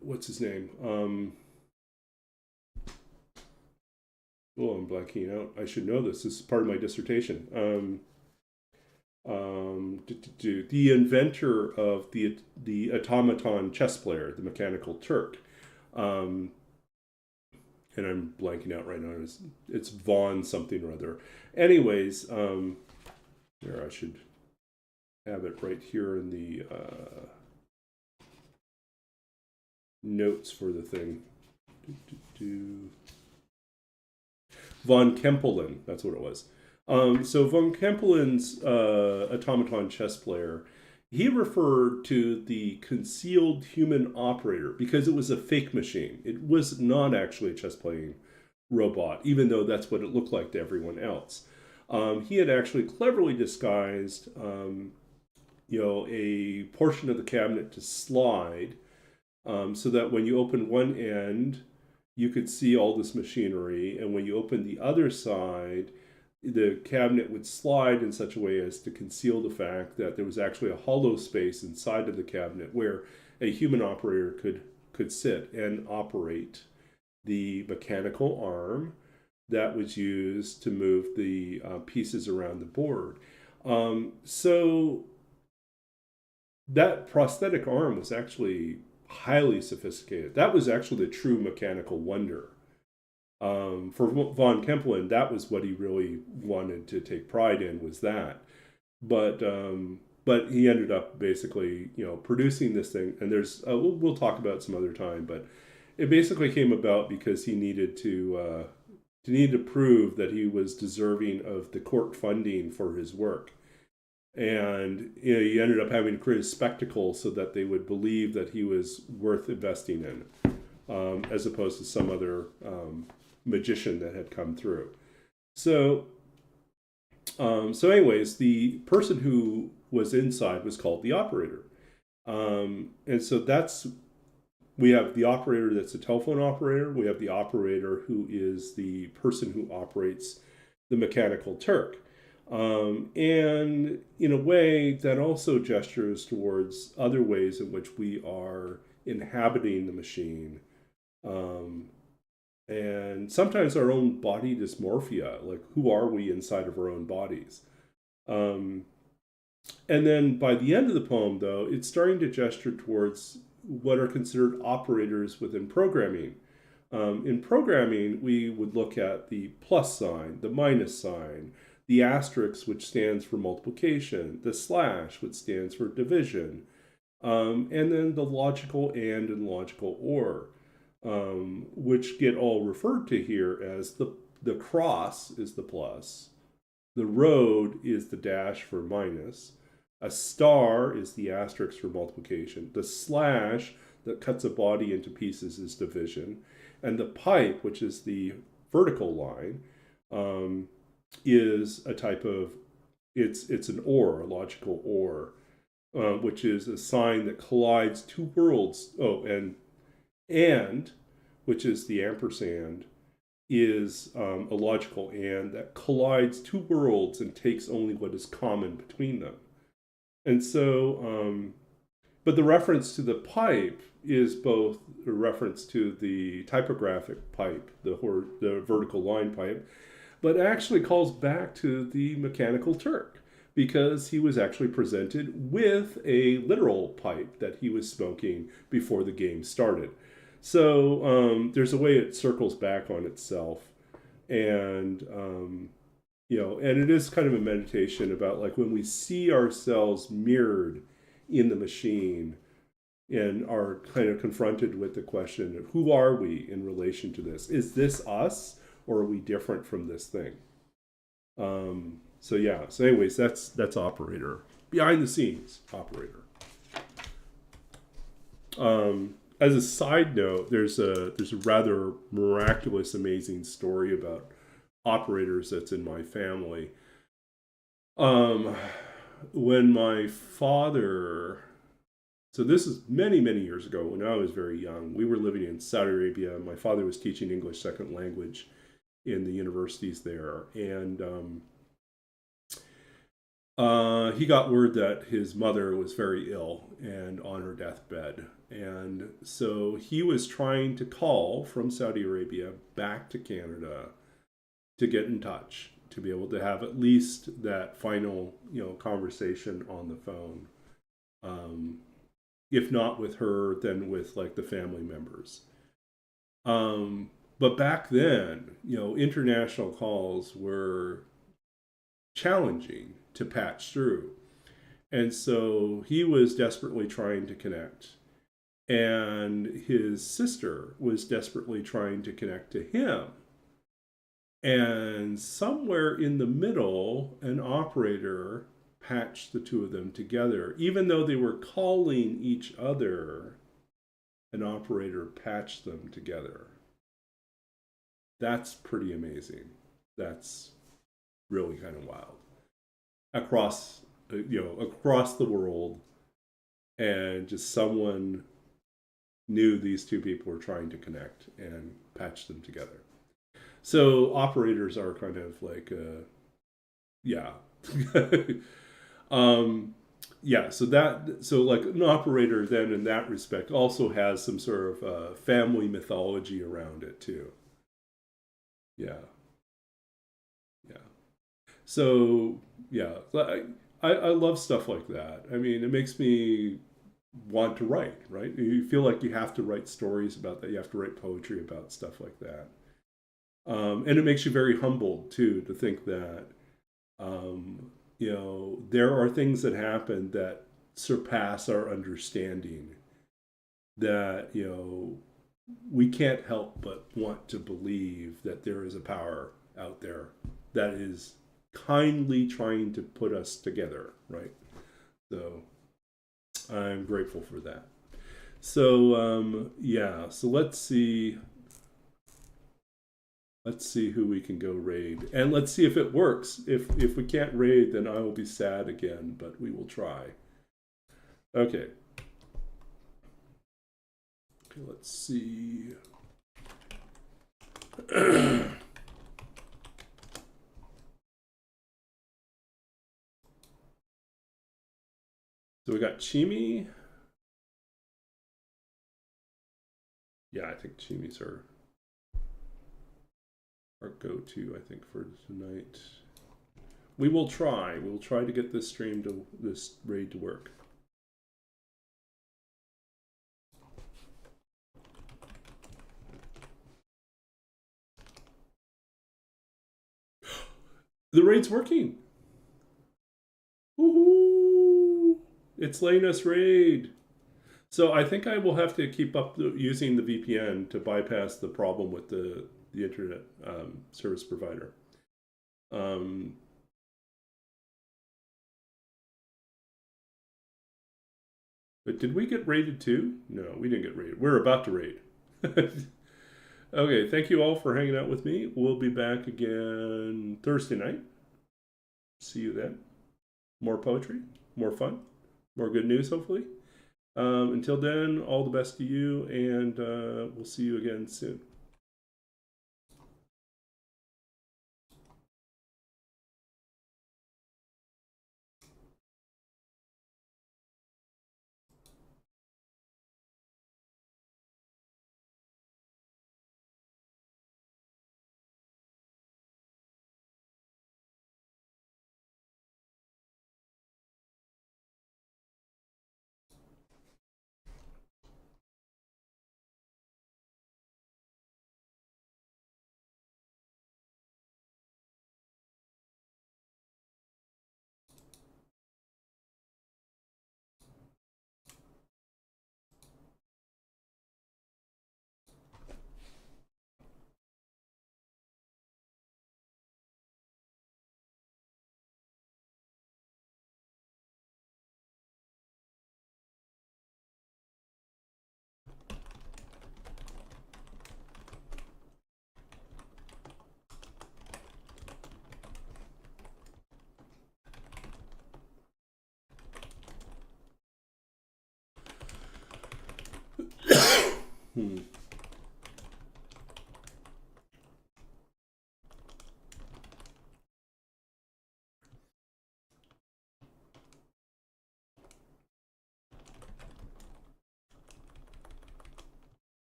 what's his name? I'm blanking out. I should know this. This is part of my dissertation. The inventor of the automaton chess player, the Mechanical Turk. And I'm blanking out right now. It's Von something or other. Anyways, here I should have it right here in the notes for the thing. Von Kempelen, that's what it was. So von Kempelen's automaton chess player, he referred to the concealed human operator because it was a fake machine. It was not actually a chess playing robot, even though that's what it looked like to everyone else. He had actually cleverly disguised, a portion of the cabinet to slide, so that when you open one end, you could see all this machinery, and when you open the other side, the cabinet would slide in such a way as to conceal the fact that there was actually a hollow space inside of the cabinet where a human operator could sit and operate the mechanical arm that was used to move the pieces around the board. So that prosthetic arm was actually highly sophisticated. That was actually the true mechanical wonder. For von Kempelen, that was what he really wanted to take pride in, was that. But he ended up basically, producing this thing. And there's we'll talk about it some other time. But it basically came about because he needed to prove that he was deserving of the court funding for his work. And he ended up having to create a spectacle so that they would believe that he was worth investing in, as opposed to some other magician that had come through. So anyways, the person who was inside was called the operator. And so we have the operator that's a telephone operator. We have the operator who is the person who operates the Mechanical Turk. And in a way that also gestures towards other ways in which we are inhabiting the machine. And sometimes our own body dysmorphia, like who are we inside of our own bodies? And then by the end of the poem, though, it's starting to gesture towards what are considered operators within programming. In programming, we would look at the plus sign, the minus sign, the asterisk, which stands for multiplication, the slash, which stands for division, and then the logical and logical or, which get all referred to here as the cross is the plus, the road is the dash for minus, a star is the asterisk for multiplication, the slash that cuts a body into pieces is division, and the pipe, which is the vertical line, is a type of, it's an or, a logical or, which is a sign that collides two worlds. Oh, and which is the ampersand, is a logical and that collides two worlds and takes only what is common between them. And so, but the reference to the pipe is both a reference to the typographic pipe, the vertical line pipe, but actually calls back to the mechanical Turk, because he was actually presented with a literal pipe that he was smoking before the game started. So there's a way it circles back on itself. And, and it is kind of a meditation about like when we see ourselves mirrored in the machine and are kind of confronted with the question of who are we in relation to this? Is this us, or are we different from this thing? So yeah. So anyways, that's operator. Behind the scenes operator. As a side note, there's a rather miraculous, amazing story about operators that's in my family. When my father, so this is many, many years ago when I was very young, we were living in Saudi Arabia. My father was teaching English second language in the universities there. And he got word that his mother was very ill and on her deathbed. And so he was trying to call from Saudi Arabia back to Canada to get in touch, to be able to have at least that final, conversation on the phone. If not with her, then with like the family members. But back then, international calls were challenging to patch through. And so he was desperately trying to connect. And his sister was desperately trying to connect to him. And somewhere in the middle, an operator patched the two of them together. Even though they were calling each other, an operator patched them together. That's pretty amazing. That's really kind of wild. Across the world, and just someone knew these two people were trying to connect and patch them together. So operators are kind of like, so like an operator then in that respect also has some sort of family mythology around it too. Yeah. So yeah, I love stuff like that. I mean, it makes me want to write, right? You feel like you have to write stories about that. You have to write poetry about stuff like that. And it makes you very humbled too, to think that, there are things that happen that surpass our understanding, that, we can't help but want to believe that there is a power out there that is kindly trying to put us together, right? So I'm grateful for that. So so let's see who we can go raid, and let's see if it works. If we can't raid, then I will be sad again, but we will try. Okay, let's see. So we got Chimi. Yeah, I think Chimis are our go-to, I think, for tonight. We will try. We'll try to get this raid to work. The raid's working. Woohoo! It's letting us raid. So I think I will have to keep up using the VPN to bypass the problem with the internet service provider. But did we get raided too? No, we didn't get raided. We're about to raid. Okay, thank you all for hanging out with me. We'll be back again Thursday night. See you then. More poetry, more fun, more good news, hopefully. Until then, all the best to you, and we'll see you again soon.